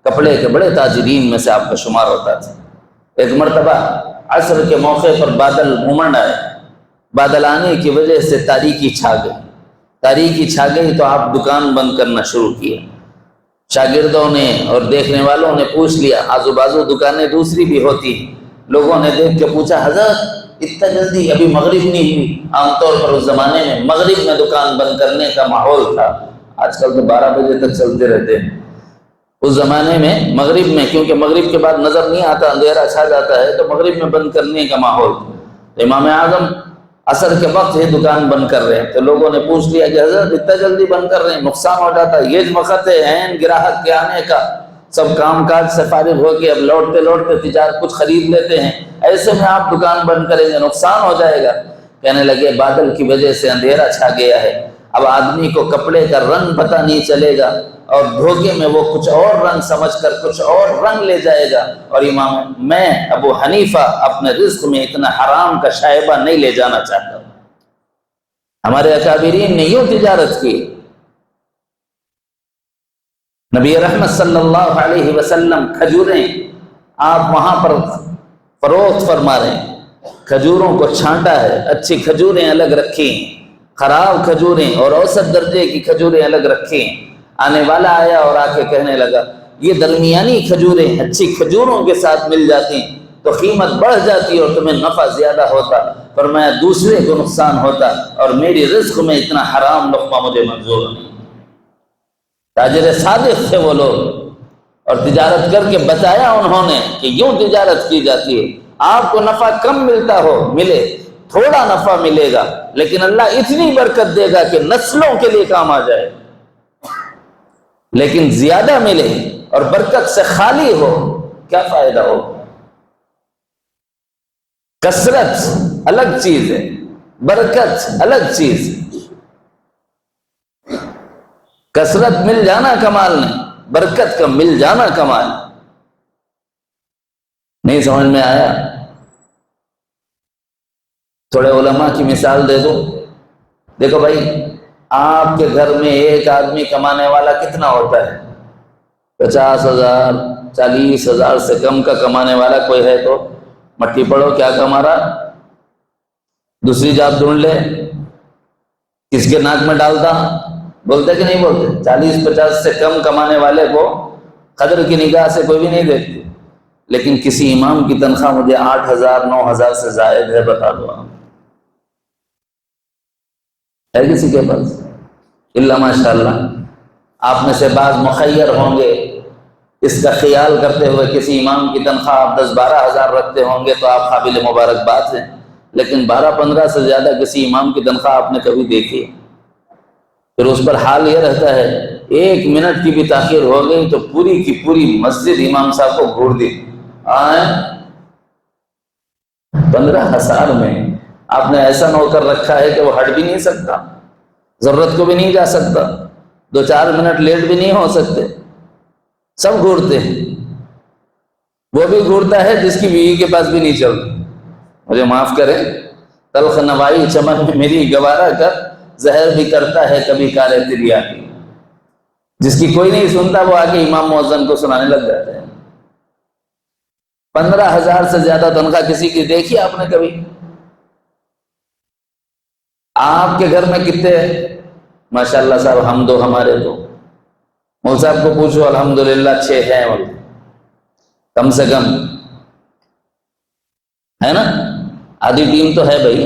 کپڑے کے بڑے تاجرین میں سے آپ کا شمار ہوتا تھا۔ ایک مرتبہ عصر کے موقع پر بادل امڑ آئے، بادل آنے کی وجہ سے تاریکی چھا گئی، تاریکی چھا گئی تو آپ دکان بند کرنا شروع کیا۔ شاگردوں نے اور دیکھنے والوں نے پوچھ لیا، آزو بازو دکانیں دوسری بھی ہوتی ہیں، لوگوں نے دیکھ کے پوچھا حضرت اتنا جلدی، ابھی مغرب نہیں ہوئی۔ عام طور پر اس زمانے میں مغرب میں دکان بند کرنے کا ماحول تھا، آج کل تو 12 بجے تک چلتے رہتے ہیں، اس زمانے میں مغرب میں، کیونکہ مغرب کے بعد نظر نہیں آتا، اندھیرا چھا جاتا ہے، تو مغرب میں بند کرنے کا ماحول تھا۔ امام اعظم عصر کے وقت یہ دکان بند کر رہے ہیں، تو لوگوں نے پوچھ لیا کہ حضرت اتنا جلدی بند کر رہے ہیں، نقصان ہو جاتا ہے، یہ وقت ہے عین گراہک کے آنے کا، سب کام کاج سے فارغ ہو کے اب لوٹتے لوٹتے تجارت کچھ خرید لیتے ہیں، ایسے میں آپ دکان بند کریں گے نقصان ہو جائے گا۔ کہنے لگے بادل کی وجہ سے اندھیرا چھا گیا ہے، اب آدمی کو کپڑے کا رنگ پتہ نہیں چلے گا، اور دھوکے میں وہ کچھ اور رنگ سمجھ کر کچھ اور رنگ لے جائے گا، اور امام میں ابو حنیفہ اپنے رزق میں اتنا حرام کا شائبہ نہیں لے جانا چاہتا۔ ہمارے اکابرین نے یوں تجارت کی۔ نبی رحمت صلی اللہ علیہ وسلم کھجوریں آپ وہاں پر فروخت فرما رہے ہیں، کھجوروں کو چھانٹا ہے، اچھی کھجوریں الگ رکھی ہیں، خراب کھجوریں اور اوسط درجے کی کھجوریں الگ رکھی ہیں۔ آنے والا آیا اور آ کے کہنے لگا یہ درمیانی کھجوریں اچھی کھجوروں کے ساتھ مل جاتی ہیں تو قیمت بڑھ جاتی اور تمہیں نفع زیادہ ہوتا، فرمایا دوسرے کو نقصان ہوتا اور میری رزق میں اتنا حرام لقمہ مجھے منظور نہیں۔ تاجر صادق تھے وہ لوگ، اور تجارت کر کے بتایا انہوں نے کہ یوں تجارت کی جاتی ہے، آپ کو نفع کم ملتا ہو ملے، تھوڑا نفع ملے گا، لیکن اللہ اتنی برکت دے گا کہ نسلوں کے لیے کام آ جائے، لیکن زیادہ ملے اور برکت سے خالی ہو کیا فائدہ ہو؟ کثرت الگ چیز ہے، برکت الگ چیز ہے۔ کثرت مل جانا کمال نہیں، برکت کا مل جانا کمال نہیں۔ سمجھ میں آیا؟ تھوڑے علماء کی مثال دے دو۔ دیکھو بھائی، آپ کے گھر میں ایک آدمی کمانے والا کتنا ہوتا ہے؟ 50,000 40,000 سے کم کا کمانے والا کوئی ہے تو مٹی پڑو، کیا کما رہا؟ دوسری جاب ڈھونڈ لے، کس کے ناک میں ڈالتا؟ بولتے کہ نہیں بولتے؟ 40-50 سے کم کمانے والے کو قدر کی نگاہ سے کوئی بھی نہیں دیکھتے، لیکن کسی امام کی تنخواہ مجھے 8,000 9,000 سے زائد ہے، بتا دو آپ ہے کسی کے پاس؟ اللہ ماشاءاللہ آپ میں سے بعض مخیر ہوں گے، اس کا خیال کرتے ہوئے کسی امام کی تنخواہ آپ 10-12 ہزار رکھتے ہوں گے تو آپ قابل مبارکباد ہیں، لیکن 12-15 سے زیادہ کسی امام کی تنخواہ آپ نے کبھی دیکھی؟ پھر اس پر حال یہ رہتا ہے 1 منٹ کی بھی تاخیر ہو گئی تو پوری کی پوری مسجد امام صاحب کو گھور دی۔ 15,000 میں آپ نے ایسا نوکر رکھا ہے کہ وہ ہٹ بھی نہیں سکتا، ضرورت کو بھی نہیں جا سکتا، 2-4 منٹ لیٹ بھی نہیں ہو سکتے، سب گھورتے ہیں۔ وہ بھی گھورتا ہے جس کی بیوی کے پاس بھی نہیں چلتا، مجھے معاف کریں، تلخ نوائی چمن میں میری گوارا کر، زہر بھی کرتا ہے کبھی کارے تریا کی۔ جس کی کوئی نہیں سنتا وہ آگے امام مؤذن کو سنانے لگ جاتے ہیں۔ 15,000 سے زیادہ تنخواہ کسی کی دیکھی آپ نے کبھی؟ آپ کے گھر میں کتنے ماشاءاللہ صاحب ہم دو ہمارے دو، مول صاحب کو پوچھو الحمدللہ 6 ہیں کم سے کم، ہے نا؟ آدھی ٹیم تو ہے بھائی،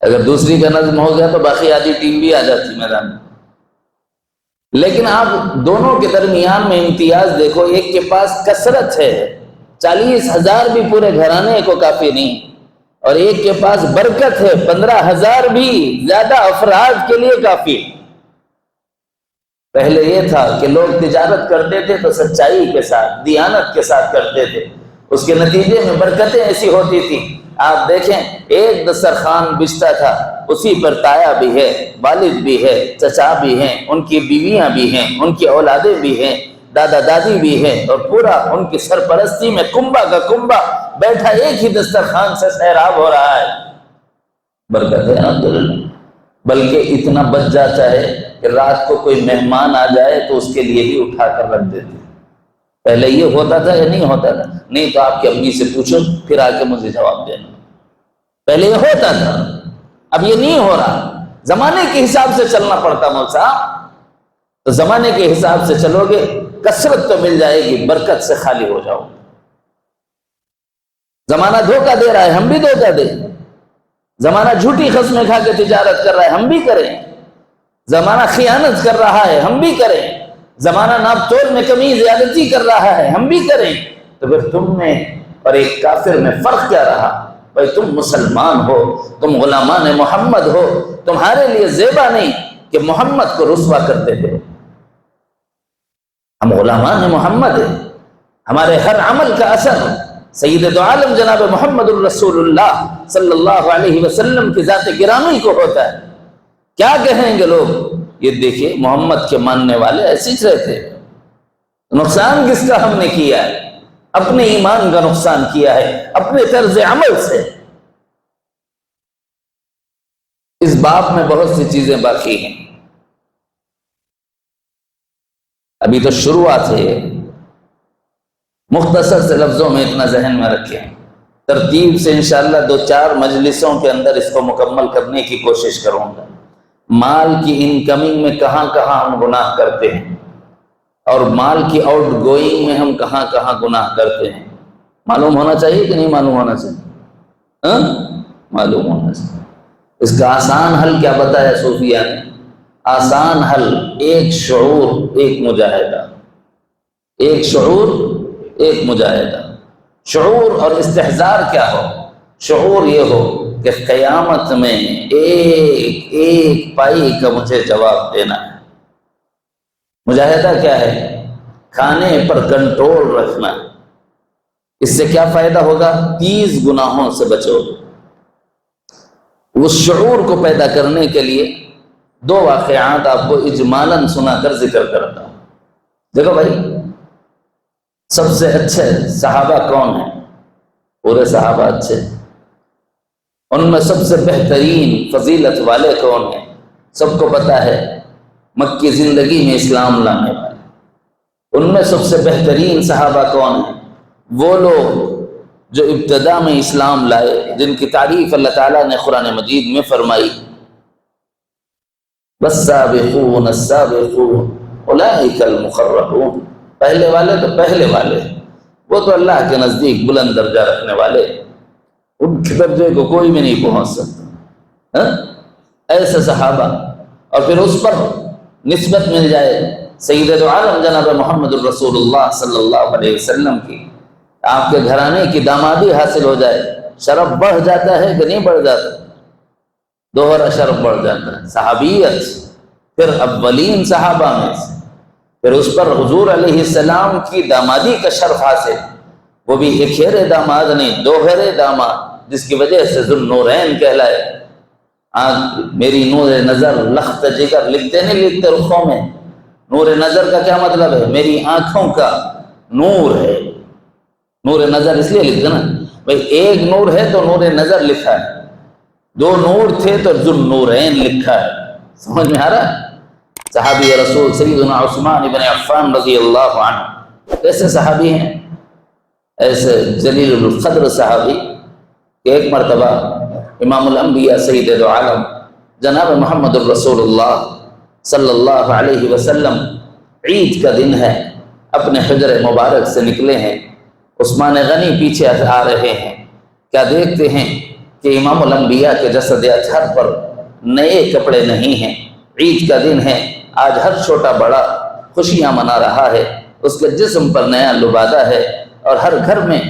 اگر دوسری کا نظم ہو گیا تو باقی آدھی ٹیم بھی آ جاتی میدان میں۔ لیکن آپ دونوں کے درمیان میں امتیاز دیکھو، ایک کے پاس کثرت ہے، 40,000 بھی پورے گھرانے کو کافی نہیں، اور ایک کے پاس برکت ہے، 15,000 بھی زیادہ افراد کے لیے کافی۔ پہلے یہ تھا کہ لوگ تجارت کرتے تھے تو سچائی کے ساتھ، دیانت کے ساتھ کرتے تھے، اس کے نتیجے میں برکتیں ایسی ہوتی تھی۔ آپ دیکھیں ایک دسترخوان بچتا تھا، اسی پر تایا بھی ہے، والد بھی ہے، چچا بھی ہیں، ان کی بیویاں بھی ہیں، ان کی اولادیں بھی ہیں، دادا دادی بھی ہیں، اور پورا ان کی سرپرستی میں کنبہ کا کنبہ بیٹھا ایک ہی دسترخوان سے سیراب ہو رہا ہے۔ برکت ہے الحمدللہ۔ بلکہ اتنا بچ جاتا ہے کہ رات کو کوئی مہمان آ جائے تو اس کے لیے بھی اٹھا کر رکھ دیتے۔ پہلے یہ ہوتا تھا یا نہیں ہوتا تھا؟ نہیں تو آپ کی امی سے پوچھو، پھر آ کے مجھے جواب دینا۔ پہلے یہ ہوتا تھا، اب یہ نہیں ہو رہا۔ زمانے کے حساب سے چلنا پڑتا مول صاحب، تو زمانے کے حساب سے چلو گے کثرت تو مل جائے گی، برکت سے خالی ہو جاؤ۔ زمانہ دھوکہ دے رہا ہے، ہم بھی دھوکہ دیں۔ زمانہ جھوٹی قسمیں کھا کے تجارت کر رہا ہے، ہم بھی کریں۔ زمانہ خیانت کر رہا ہے، ہم بھی کریں۔ زمانہ ناپ تول میں کمی زیادتی کر رہا ہے، ہم بھی کریں۔ تو پھر تم میں اور ایک کافر میں فرق کیا رہا؟ بھائی تم مسلمان ہو، تم غلامان محمد ہو، تمہارے لیے زیبا نہیں کہ محمد کو رسوا کرتے تھے۔ ہم غلامان محمد ہیں، ہمارے ہر عمل کا اثر سید دو عالم جناب محمد الرسول اللہ صلی اللہ علیہ وسلم کی ذات گرامی کو ہوتا ہے۔ کیا کہیں گے لوگ؟ یہ دیکھیے محمد کے ماننے والے ایسے ہی رہتے۔ نقصان کس کا ہم نے کیا ہے؟ اپنے ایمان کا نقصان کیا ہے، اپنے طرز عمل سے۔ اس باب میں بہت سی چیزیں باقی ہیں، ابھی تو شروعات ہے۔ مختصر سے لفظوں میں اتنا ذہن میں رکھیں، ترتیب سے انشاءاللہ 2-4 مجلسوں کے اندر اس کو مکمل کرنے کی کوشش کروں گا۔ مال کی انکمنگ میں کہاں کہاں ہم گناہ کرتے ہیں، اور مال کی آؤٹ گوئنگ میں ہم کہاں کہاں گناہ کرتے ہیں، معلوم ہونا چاہیے کہ نہیں معلوم ہونا چاہیے؟ معلوم ہونا چاہیے۔ اس کا آسان حل کیا بتایا صوفیہ نے؟ آسان حل ایک شعور ایک مجاہدہ، ایک شعور ایک مجاہدہ۔ شعور اور استحضار کیا ہو؟ شعور یہ ہو کہ قیامت میں ایک ایک پائی کا مجھے جواب دینا ہے۔ مجاہدہ کیا ہے؟ کھانے پر کنٹرول رکھنا۔ اس سے کیا فائدہ ہوگا؟ 30 گناہوں سے بچو۔ اس شعور کو پیدا کرنے کے لیے 2 واقعات آپ کو اجمالاً سنا کر ذکر کرتا ہوں۔ دیکھو بھائی، سب سے اچھے صحابہ کون ہیں؟ پورے صحابہ اچھے، ان میں سب سے بہترین فضیلت والے کون ہیں؟ سب کو پتا ہے، مکی زندگی میں اسلام لانے والے۔ ان میں سب سے بہترین صحابہ کون ہیں؟ وہ لوگ جو ابتدا میں اسلام لائے، جن کی تعریف اللہ تعالیٰ نے قرآن مجید میں فرمائی، والسابقون السابقون اولئک المقربون۔ پہلے والے تو پہلے والے، وہ تو اللہ کے نزدیک بلند درجہ رکھنے والے، ان کے درجے کو کوئی بھی نہیں پہنچ سکتا۔ ایسے صحابہ، اور پھر اس پر نسبت مل جائے سید دو عالم جناب محمد الرسول اللہ صلی اللہ علیہ وسلم کی، آپ کے گھرانے کی دامادی حاصل ہو جائے، شرف بڑھ جاتا ہے کہ نہیں بڑھ جاتا؟ دوہرا شرف بڑھ جاتا ہے۔ صحابیت، پھر اولین صحابہ میں سے، پھر اس پر حضور علیہ السلام کی دامادی کا شرف حاصل، وہ بھی ایکھیرے داماد نہیں، دوہرے داماد، جس کی وجہ سے ذو النورین کہلائے۔ میری نور نظر لخت جگر، لکھتے نہیں لکھتے رخوں میں؟ نور نظر کا کیا مطلب ہے؟ میری آنکھوں کا نور ہے۔ نور نظر اس لیے لکھتے نا بھائی، ایک نور ہے تو نور نظر لکھا ہے، 2 نور تھے تو ذو النورین لکھا ہے۔ سمجھ میں آ رہا ہے؟ صحابی رسول سیدنا عثمان بن عفان رضی اللہ عنہ ایسے صحابی ہیں، ایسے جلیل القدر صحابی کہ ایک مرتبہ امام الانبیاء سید دو عالم جناب محمد الرسول اللہ صلی اللہ علیہ وسلم عید کا دن ہے، اپنے حجر مبارک سے نکلے ہیں، عثمان غنی پیچھے آ رہے ہیں، کیا دیکھتے ہیں کہ امام الانبیاء کے جسد اطہر پر نئے کپڑے نہیں ہیں۔ عید کا دن ہے، آج ہر چھوٹا بڑا خوشیاں منا رہا ہے، اس کے جسم پر نیا لبادہ ہے، اور ہر گھر میں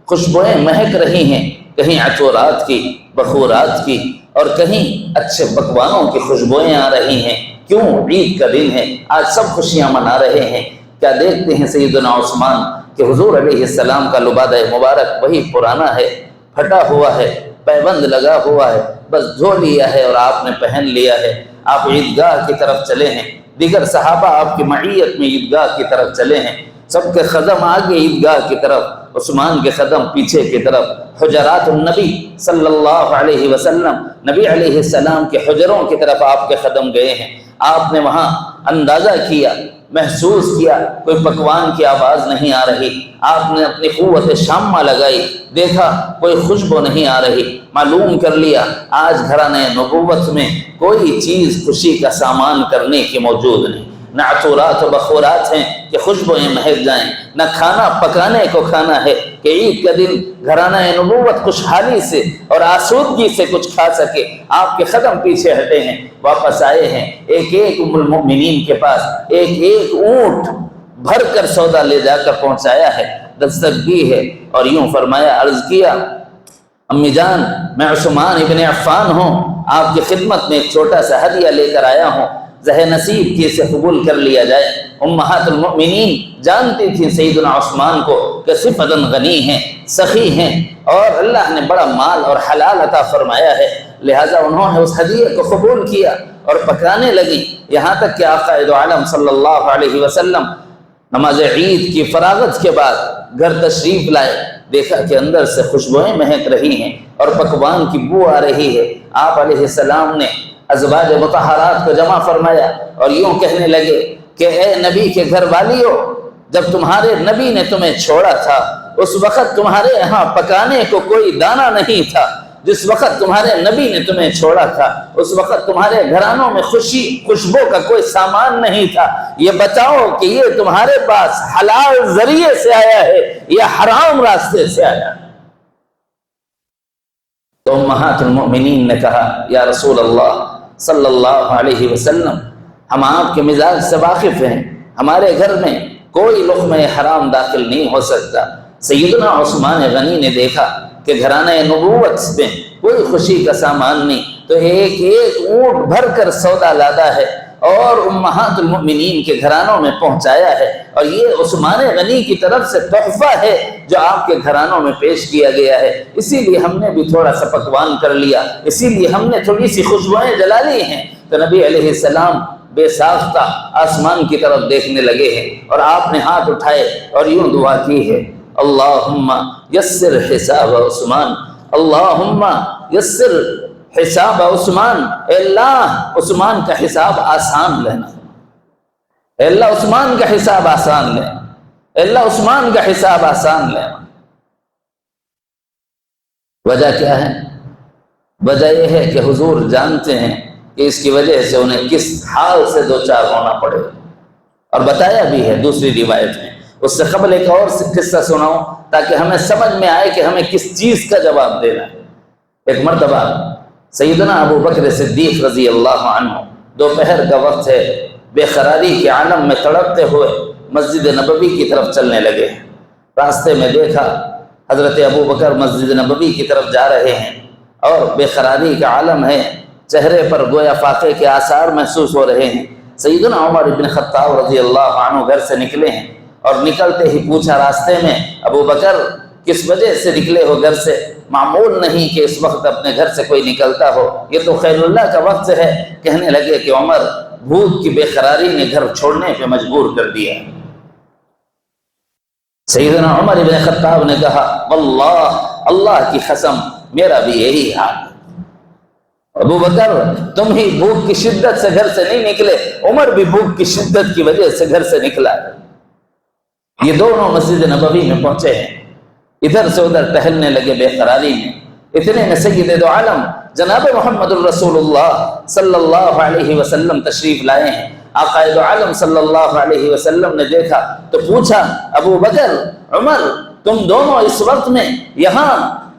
خوشبوئیں مہک رہی ہیں، کہیں عطورات کی، بخورات کی، اور کہیں اچھے پکوانوں کی خوشبوئیں آ رہی ہیں۔ کیوں؟ عید کا دن ہے، آج سب خوشیاں منا رہے ہیں۔ کیا دیکھتے ہیں سیدنا عثمان کہ حضور علیہ السلام کا لبادہ مبارک وہی پرانا ہے، پھٹا ہوا ہے، پیبند لگا ہوا ہے، بس دھو لیا ہے اور آپ نے پہن لیا ہے۔ آپ عیدگاہ کی طرف چلے ہیں، دیگر صحابہ آپ کی معیت میں عیدگاہ کی طرف چلے ہیں، سب کے قدم آگے عیدگاہ کی طرف، عثمان کے قدم پیچھے کی طرف۔ حجرات النبی صلی اللہ علیہ وسلم، نبی علیہ السلام کے حجروں کی طرف آپ کے قدم گئے ہیں۔ آپ نے وہاں اندازہ کیا، محسوس کیا، کوئی پکوان کی آواز نہیں آ رہی۔ آپ نے اپنی قوت شامہ لگائی، دیکھا کوئی خوشبو نہیں آ رہی، معلوم کر لیا آج گھرانے نبوت میں کوئی چیز خوشی کا سامان کرنے کی موجود نہیں۔ نہ عطورات و بخورات ہیں کہ خوشبوئیں مہک جائیں، نہ کھانا پکانے کو کھانا ہے کہ عید کا دن گھرانہ نبوت خوشحالی سے اور آسودگی سے کچھ کھا سکے۔ آپ کے قدم پیچھے ہٹے ہیں، واپس آئے ہیں، ایک ایک ام المؤمنین کے پاس ایک ایک اونٹ بھر کر سودا لے جا کر پہنچایا ہے، دستک دی ہے، اور یوں فرمایا، عرض کیا، امی جان میں عثمان ابن عفان ہوں، آپ کی خدمت میں ایک چھوٹا سا ہدیہ لے کر آیا ہوں، زہ نصیب کی اسے قبول کر لیا جائے۔ امہات المؤمنین جانتی تھیں سیدنا عثمان کو کہ صفتاً غنی ہیں، سخی ہیں، اور اللہ نے بڑا مال اور حلال عطا فرمایا ہے، لہٰذا انہوں نے اس ہدیے کو قبول کیا اور پکانے لگی، یہاں تک کہ آقا دو عالم صلی اللہ علیہ وسلم نماز عید کی فراغت کے بعد گھر تشریف لائے، دیکھا کہ اندر سے خوشبوئیں مہک رہی ہیں اور پکوان کی بو آ رہی ہے۔ آپ علیہ السلام نے ازواج مطہرات کو جمع فرمایا اور یوں کہنے لگے کہ اے نبی کے گھر والیو، جب تمہارے نبی نے تمہیں چھوڑا تھا اس وقت تمہارے یہاں پکانے کو کوئی دانہ نہیں تھا، جس وقت تمہارے نبی نے تمہیں چھوڑا تھا اس وقت تمہارے گھرانوں میں خوشبو کا کوئی سامان نہیں تھا۔ یہ بتاؤ کہ یہ تمہارے پاس حلال ذریعے سے آیا ہے یا حرام راستے سے آیا؟ تو امہات المؤمنین نے کہا، یا رسول اللہ صلی اللہ علیہ وسلم، ہم آپ کے مزاج سے واقف ہیں، ہمارے گھر میں کوئی لقمہ حرام داخل نہیں ہو سکتا۔ سیدنا عثمان غنی نے دیکھا کہ گھرانہ نبوت میں کوئی خوشی کا سامان نہیں، تو ایک ایک اونٹ بھر کر سودا لادا ہے اور امہات المؤمنین کے گھرانوں میں پہنچایا ہے، اور یہ عثمان غنی کی طرف سے تحفہ ہے جو آپ کے گھرانوں میں پیش کیا گیا ہے، اسی لیے ہم نے بھی تھوڑا سا پکوان کر لیا، اسی لیے ہم نے تھوڑی سی خوشبوئیں جلا لی ہیں۔ تو نبی علیہ السلام بے ساختہ آسمان کی طرف دیکھنے لگے ہیں، اور آپ نے ہاتھ اٹھائے اور یوں دعا کی ہے، اللہم یسر حساب عثمان، اللہم یسر حساب عثمان، اے اللہ عثمان کا حساب آسان لینا، اے اللہ عثمان کا حساب آسان لینا، اے اللہ عثمان کا حساب آسان لینا۔ وجہ کیا ہے؟ وجہ یہ ہے کہ حضور جانتے ہیں کہ اس کی وجہ سے انہیں کس حال سے دوچار ہونا پڑے، اور بتایا بھی ہے دوسری روایت میں۔ اس سے قبل ایک اور قصہ سناؤں تاکہ ہمیں سمجھ میں آئے کہ ہمیں کس چیز کا جواب دینا ہے۔ ایک مرتبہ سیدنا ابو بکر صدیق رضی اللہ عنہ، دوپہر کا وقت ہے، بے قراری کے عالم میں تڑپتے ہوئے مسجد نبوی کی طرف چلنے لگے۔ راستے میں دیکھا حضرت ابو بکر مسجد نبوی کی طرف جا رہے ہیں اور بے قراری کا عالم ہے، چہرے پر گویا فاقے کے آثار محسوس ہو رہے ہیں۔ سیدنا عمر بن خطاب رضی اللہ عنہ گھر سے نکلے ہیں، اور نکلتے ہی پوچھا راستے میں، ابو بکر کس وجہ سے نکلے ہو گھر سے؟ معمول نہیں کہ اس وقت اپنے گھر سے کوئی نکلتا ہو، یہ تو خیر اللہ کا وقت ہے۔ کہنے لگے کہ عمر، بھوک کی بے قراری نے گھر چھوڑنے پہ مجبور کر دیا۔ سیدنا عمر بن خطاب نے کہا، واللہ اللہ کی قسم میرا بھی یہی حال ہے۔ ابو بکر تم ہی بھوک کی شدت سے گھر سے نہیں نکلے، عمر بھی بھوک کی شدت کی وجہ سے گھر سے نکلا۔ یہ دونوں مسجد نبوی میں پہنچے ہیں، ادھر سے ادھر ٹہلنے لگے بے قراری میں۔ اتنے میں سید دو عالم جناب محمد الرسول اللہ صلی اللہ علیہ وسلم تشریف لائے ہیں۔ آقا دو عالم صلی اللہ علیہ وسلم نے دیکھا تو پوچھا، ابو بکر، عمر، تم دونوں اس وقت میں یہاں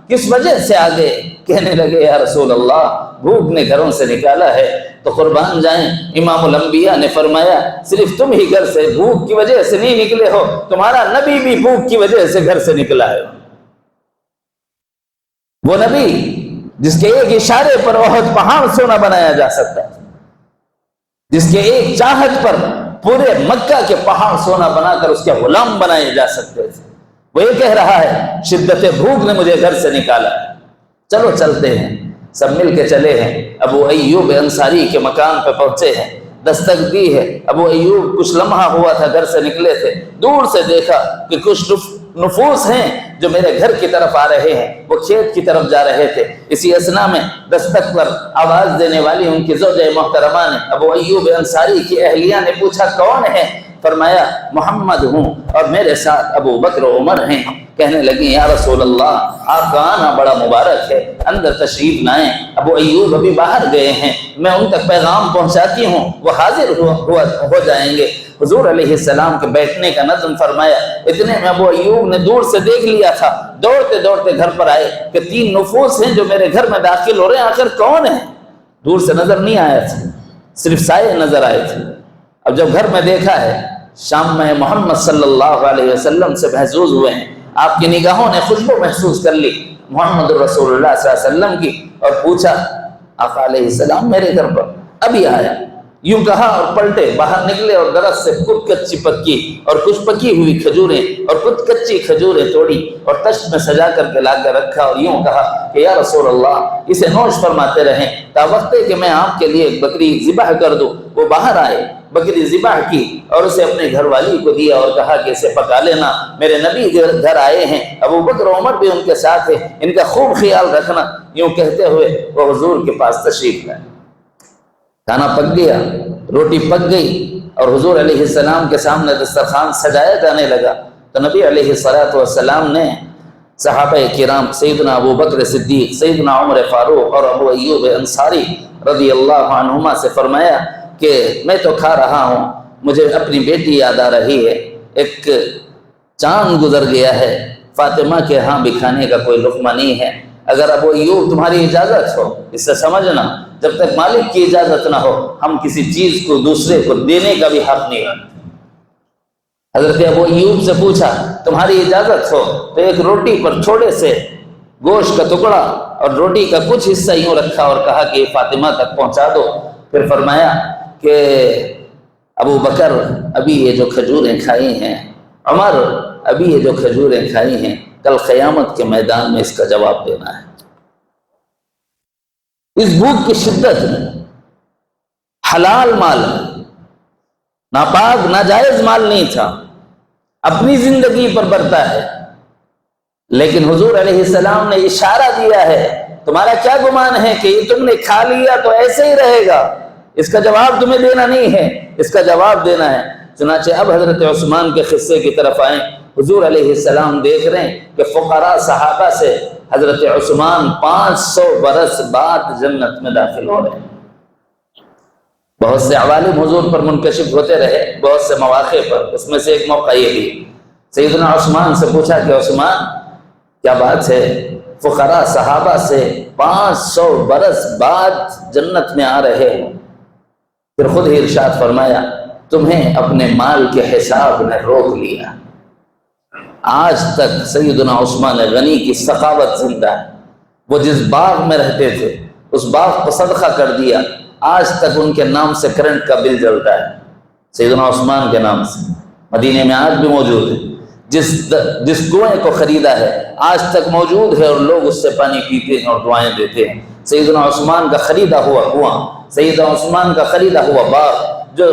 کس وجہ سے آ گئے؟ کہنے لگے، یا رسول اللہ، بھوک نے گھروں سے نکالا ہے۔ تو قربان جائیں، امام الانبیاء نے فرمایا، صرف تم ہی گھر سے بھوک کی وجہ سے نہیں نکلے ہو، تمہارا نبی بھی بھوک کی وجہ سے گھر سے نکلا ہے۔ وہ نبی جس کے ایک اشارے پر احد پہاڑ سونا بنایا جا سکتا ہے، جس کے ایک چاہت پر پورے مکہ کے پہاڑ سونا بنا کر اس کے غلام بنائے جا سکتے تھے، وہ یہ کہہ رہا ہے، شدت بھوک نے مجھے گھر سے نکالا ہے، چلو چلتے ہیں۔ سب مل کے چلے ہیں، ابو ایوب انصاری کے مکان پہ پہنچے ہیں، دستک دی ہے۔ ابو ایوب کچھ لمحہ ہوا تھا گھر سے نکلے تھے، دور سے دیکھا کہ کچھ نفوس ہیں جو میرے گھر کی طرف آ رہے ہیں، وہ کھیت کی طرف جا رہے تھے۔ اسی اثنا میں دستک پر آواز دینے والی ان کی زوجہ محترمہ نے، ابو ایوب انصاری کی اہلیہ نے پوچھا، کون ہے؟ فرمایا، محمد ہوں اور میرے ساتھ ابو بکر و عمر ہیں۔ کہنے لگی، یا رسول اللہ، آپ کا آنا بڑا مبارک ہے، اندر تشریف لائیں۔ ابو ایوب ابھی باہر گئے ہیں، میں ان تک پیغام پہنچاتی ہوں، وہ حاضر ہو جائیں گے۔ حضور علیہ السلام کے بیٹھنے کا نظم فرمایا، اتنے میں ابو ایوب نے دور سے دیکھ لیا تھا، دوڑتے دوڑتے گھر پر آئے کہ 3 نفوس ہیں جو میرے گھر میں داخل ہو رہے ہیں، آخر کون ہیں؟ دور سے نظر نہیں آیا تھا، صرف سائے نظر آئے تھے۔ اب جب گھر میں دیکھا ہے، شام میں محمد صلی اللہ علیہ وسلم سے محظوظ ہوئے ہیں، آپ کی نگاہوں نے خوشبو محسوس کر لی محمد الرسول اللہ صلی اللہ علیہ وسلم کی، اور پوچھا، آقا علیہ السلام میرے گھر پر ابھی آیا؟ یوں کہا اور پلٹے باہر نکلے اور درخت سے کچھ کچی پکی اور کچھ پکی ہوئی کھجوریں اور کچھ کچی کھجوریں توڑی اور تشت میں سجا کر کے لا کر رکھا، اور یوں کہا کہ یا رسول اللہ، اسے نوش فرماتے رہیں تا وقت کہ میں آپ کے لیے ایک بکری ذبح کر دوں۔ وہ باہر آئے، بکری ذبح کی اور اسے اپنے گھر والی کو دیا اور کہا کہ اسے پکا لینا، میرے نبی گھر آئے ہیں، ابو بکر و عمر بھی ان کے ساتھ ہیں، ان کا خوب خیال رکھنا۔ یوں کہتے ہوئے وہ حضور کے پاس تشریف لائے۔ کھانا پک گیا، روٹی پک گئی اور حضور علیہ السلام کے سامنے دسترخوان سجایا جانے لگا تو نبی علیہ السلام نے صحابہ کرام سیدنا ابو بکر صدیق، سیدنا عمر فاروق اور ابو ایوب انصاری رضی اللہ عنہما سے فرمایا کہ میں تو کھا رہا ہوں، مجھے اپنی بیٹی یاد آ رہی ہے، ایک چاند گزر گیا ہے، فاطمہ کے ہاں بھی کھانے کا کوئی لقمہ نہیں ہے، اگر ابو ایوب تمہاری اجازت ہو، اس سے سمجھنا جب تک مالک کی اجازت نہ ہو ہم کسی چیز کو دوسرے کو دینے کا بھی حق نہیں رکھتے۔ حضرت ابو ایوب سے پوچھا، تمہاری اجازت ہو تو ایک روٹی پر تھوڑے سے گوشت کا ٹکڑا اور روٹی کا کچھ حصہ یوں رکھا اور کہا کہ فاطمہ تک پہنچا دو۔ پھر فرمایا کہ ابو بکر، ابھی یہ جو کھجوریں کھائی ہیں، عمر، ابھی یہ جو کھجوریں کھائی ہیں، کل قیامت کے میدان میں اس کا جواب دینا ہے۔ اس بھوک کی شدت میں حلال مال، ناپاک ناجائز مال نہیں تھا، اپنی زندگی پر برتا ہے، لیکن حضور علیہ السلام نے اشارہ دیا ہے، تمہارا کیا گمان ہے کہ یہ تم نے کھا لیا تو ایسے ہی رہے گا؟ اس کا جواب تمہیں دینا نہیں ہے، اس کا جواب دینا ہے۔ چنانچہ اب حضرت عثمان کے قصے کی طرف آئیں۔ حضور علیہ السلام دیکھ رہے ہیں کہ فقراء صحابہ سے حضرت عثمان 500 برس بعد جنت میں داخل ہو رہے ہیں۔ بہت سے عوالم حضور پر منکشف ہوتے رہے بہت سے مواقع پر، اس میں سے ایک موقع یہ بھی، سیدنا عثمان سے پوچھا کہ عثمان کیا بات ہے، فقراء صحابہ سے 500 برس بعد جنت میں آ رہے ہیں؟ پھر خود ہی ارشاد فرمایا، تمہیں اپنے مال کے حساب نے روک لیا۔ آج تک سیدنا عثمان غنی کی سخاوت زندہ ہے، وہ جس باغ میں رہتے تھے اس باغ کو صدقہ کر دیا، آج تک ان کے نام سے کرنٹ کا بل جلتا ہے، سیدنا عثمان کے نام سے، مدینے میں آج بھی موجود ہے۔ جس کنویں کو خریدا ہے آج تک موجود ہے اور لوگ اس سے پانی پیتے ہیں اور دعائیں دیتے ہیں۔ سیدنا عثمان کا خریدا ہوا کنواں، سیدنا عثمان کا خریدا ہوا باغ جو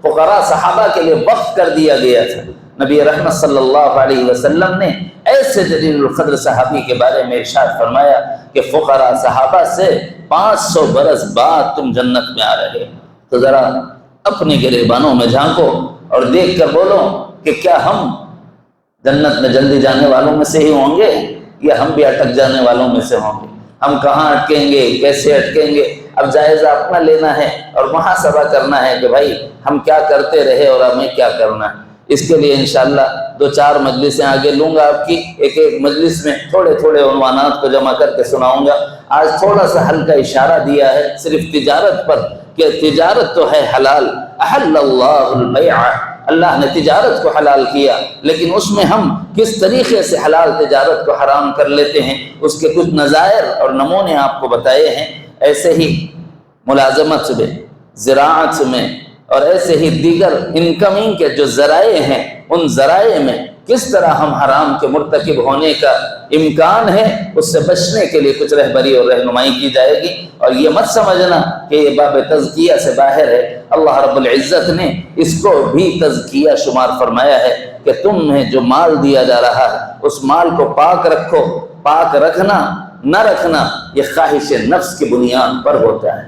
فقراء صحابہ کے لیے وقف کر دیا گیا تھا، نبی رحمت صلی اللہ علیہ وسلم نے ایسے جلیل القدر صحابی کے بارے میں ارشاد فرمایا کہ فقراء صحابہ سے 500 برس بعد تم جنت میں آ رہے۔ تو ذرا اپنے گریبانوں میں جھانکو اور دیکھ کر بولو کہ کیا ہم جنت میں جلدی جانے والوں میں سے ہی ہوں گے یا ہم بھی اٹک جانے والوں میں سے ہوں گے؟ ہم کہاں اٹکیں گے، کیسے اٹکیں گے؟ اب جائزہ اپنا لینا ہے اور محاسبہ کرنا ہے کہ بھائی ہم کیا کرتے رہے اور ہمیں کیا کرنا ہے۔ اس کے لیے انشاءاللہ 2-4 مجلسیں آگے لوں گا آپ کی، ایک ایک مجلس میں تھوڑے تھوڑے عنوانات کو جمع کر کے سناؤں گا۔ آج تھوڑا سا ہلکا اشارہ دیا ہے صرف تجارت پر کہ تجارت تو ہے حلال، احل اللہ البیع، اللہ نے تجارت کو حلال کیا، لیکن اس میں ہم کس طریقے سے حلال تجارت کو حرام کر لیتے ہیں اس کے کچھ نظائر اور نمونے آپ کو بتائے ہیں۔ ایسے ہی ملازمت میں، زراعت میں اور ایسے ہی دیگر انکمنگ کے جو ذرائع ہیں ان ذرائع میں کس طرح ہم حرام کے مرتکب ہونے کا امکان ہے اس سے بچنے کے لیے کچھ رہبری اور رہنمائی کی جائے گی۔ اور یہ مت سمجھنا کہ یہ باب تزکیہ سے باہر ہے، اللہ رب العزت نے اس کو بھی تزکیہ شمار فرمایا ہے کہ تمہیں جو مال دیا جا رہا ہے اس مال کو پاک رکھو۔ پاک رکھنا نہ رکھنا یہ خواہش نفس کی بنیاد پر ہوتا ہے۔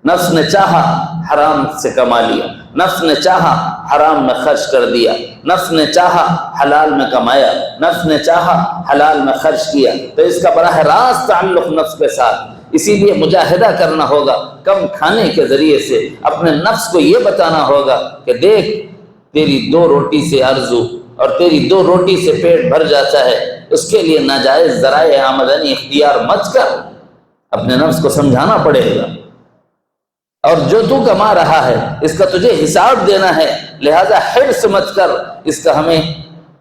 نفس نے چاہا حرام سے کما لیا، نفس نے چاہا حرام میں خرچ کر دیا، نفس نے چاہا حلال میں کمایا، نفس نے چاہا حلال میں خرچ کیا، تو اس کا براہ راست تعلق نفس کے ساتھ۔ اسی لیے مجاہدہ کرنا ہوگا کم کھانے کے ذریعے سے، اپنے نفس کو یہ بتانا ہوگا کہ دیکھ تیری 2 روٹی سے آرزو اور تیری 2 روٹی سے پیٹ بھر جاتا ہے، اس کے لیے ناجائز ذرائع آمدنی اختیار مت کر۔ اپنے نفس کو سمجھانا پڑے گا، اور جو تو کما رہا ہے اس کا تجھے حساب دینا ہے، لہذا حرص مت کر، اس کا ہمیں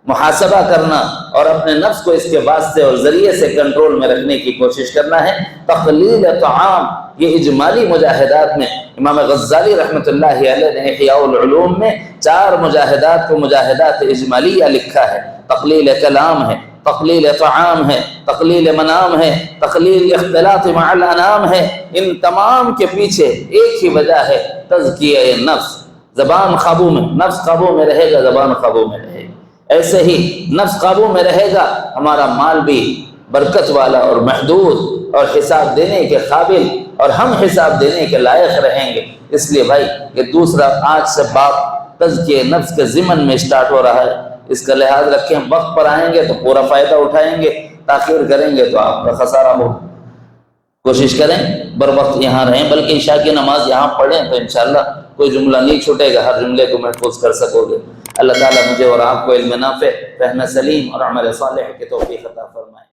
محاسبہ کرنا اور اپنے نفس کو اس کے واسطے اور ذریعے سے کنٹرول میں رکھنے کی کوشش کرنا ہے۔ تقلیل طعام، یہ اجمالی مجاہدات میں امام غزالی رحمۃ اللہ علیہ نے احیاء العلوم میں 4 مجاہدات کو مجاہدات اجمالیہ لکھا ہے۔ تقلیل کلام ہے، تقلیل طعام ہے، تقلیل منام ہے، تقلیل اختلاط مع الانام ہے۔ ان تمام کے پیچھے ایک ہی وجہ ہے، تزکیہ نفس۔ زبان قابو میں، نفس قابو میں رہے گا، زبان قابو میں رہے گی۔ ایسے ہی نفس قابو میں رہے گا، ہمارا مال بھی برکت والا اور محدود اور حساب دینے کے قابل، اور ہم حساب دینے کے لائق رہیں گے۔ اس لیے بھائی یہ دوسرا آج سے باب تزکیہ نفس کے ضمن میں سٹارٹ ہو رہا ہے، اس کا لحاظ رکھیں۔ وقت پر آئیں گے تو پورا فائدہ اٹھائیں گے، تاخیر کریں گے تو آپ کا خسارہ ہو۔ کوشش کریں بر وقت یہاں رہیں، بلکہ عشاء کی نماز یہاں پڑھیں تو انشاءاللہ کوئی جملہ نہیں چھوٹے گا، ہر جملے کو محفوظ کر سکو گے۔ اللہ تعالیٰ مجھے اور آپ کو علم نافع، فہم سلیم اور عمل صالح کی توفیق عطا فرمائے۔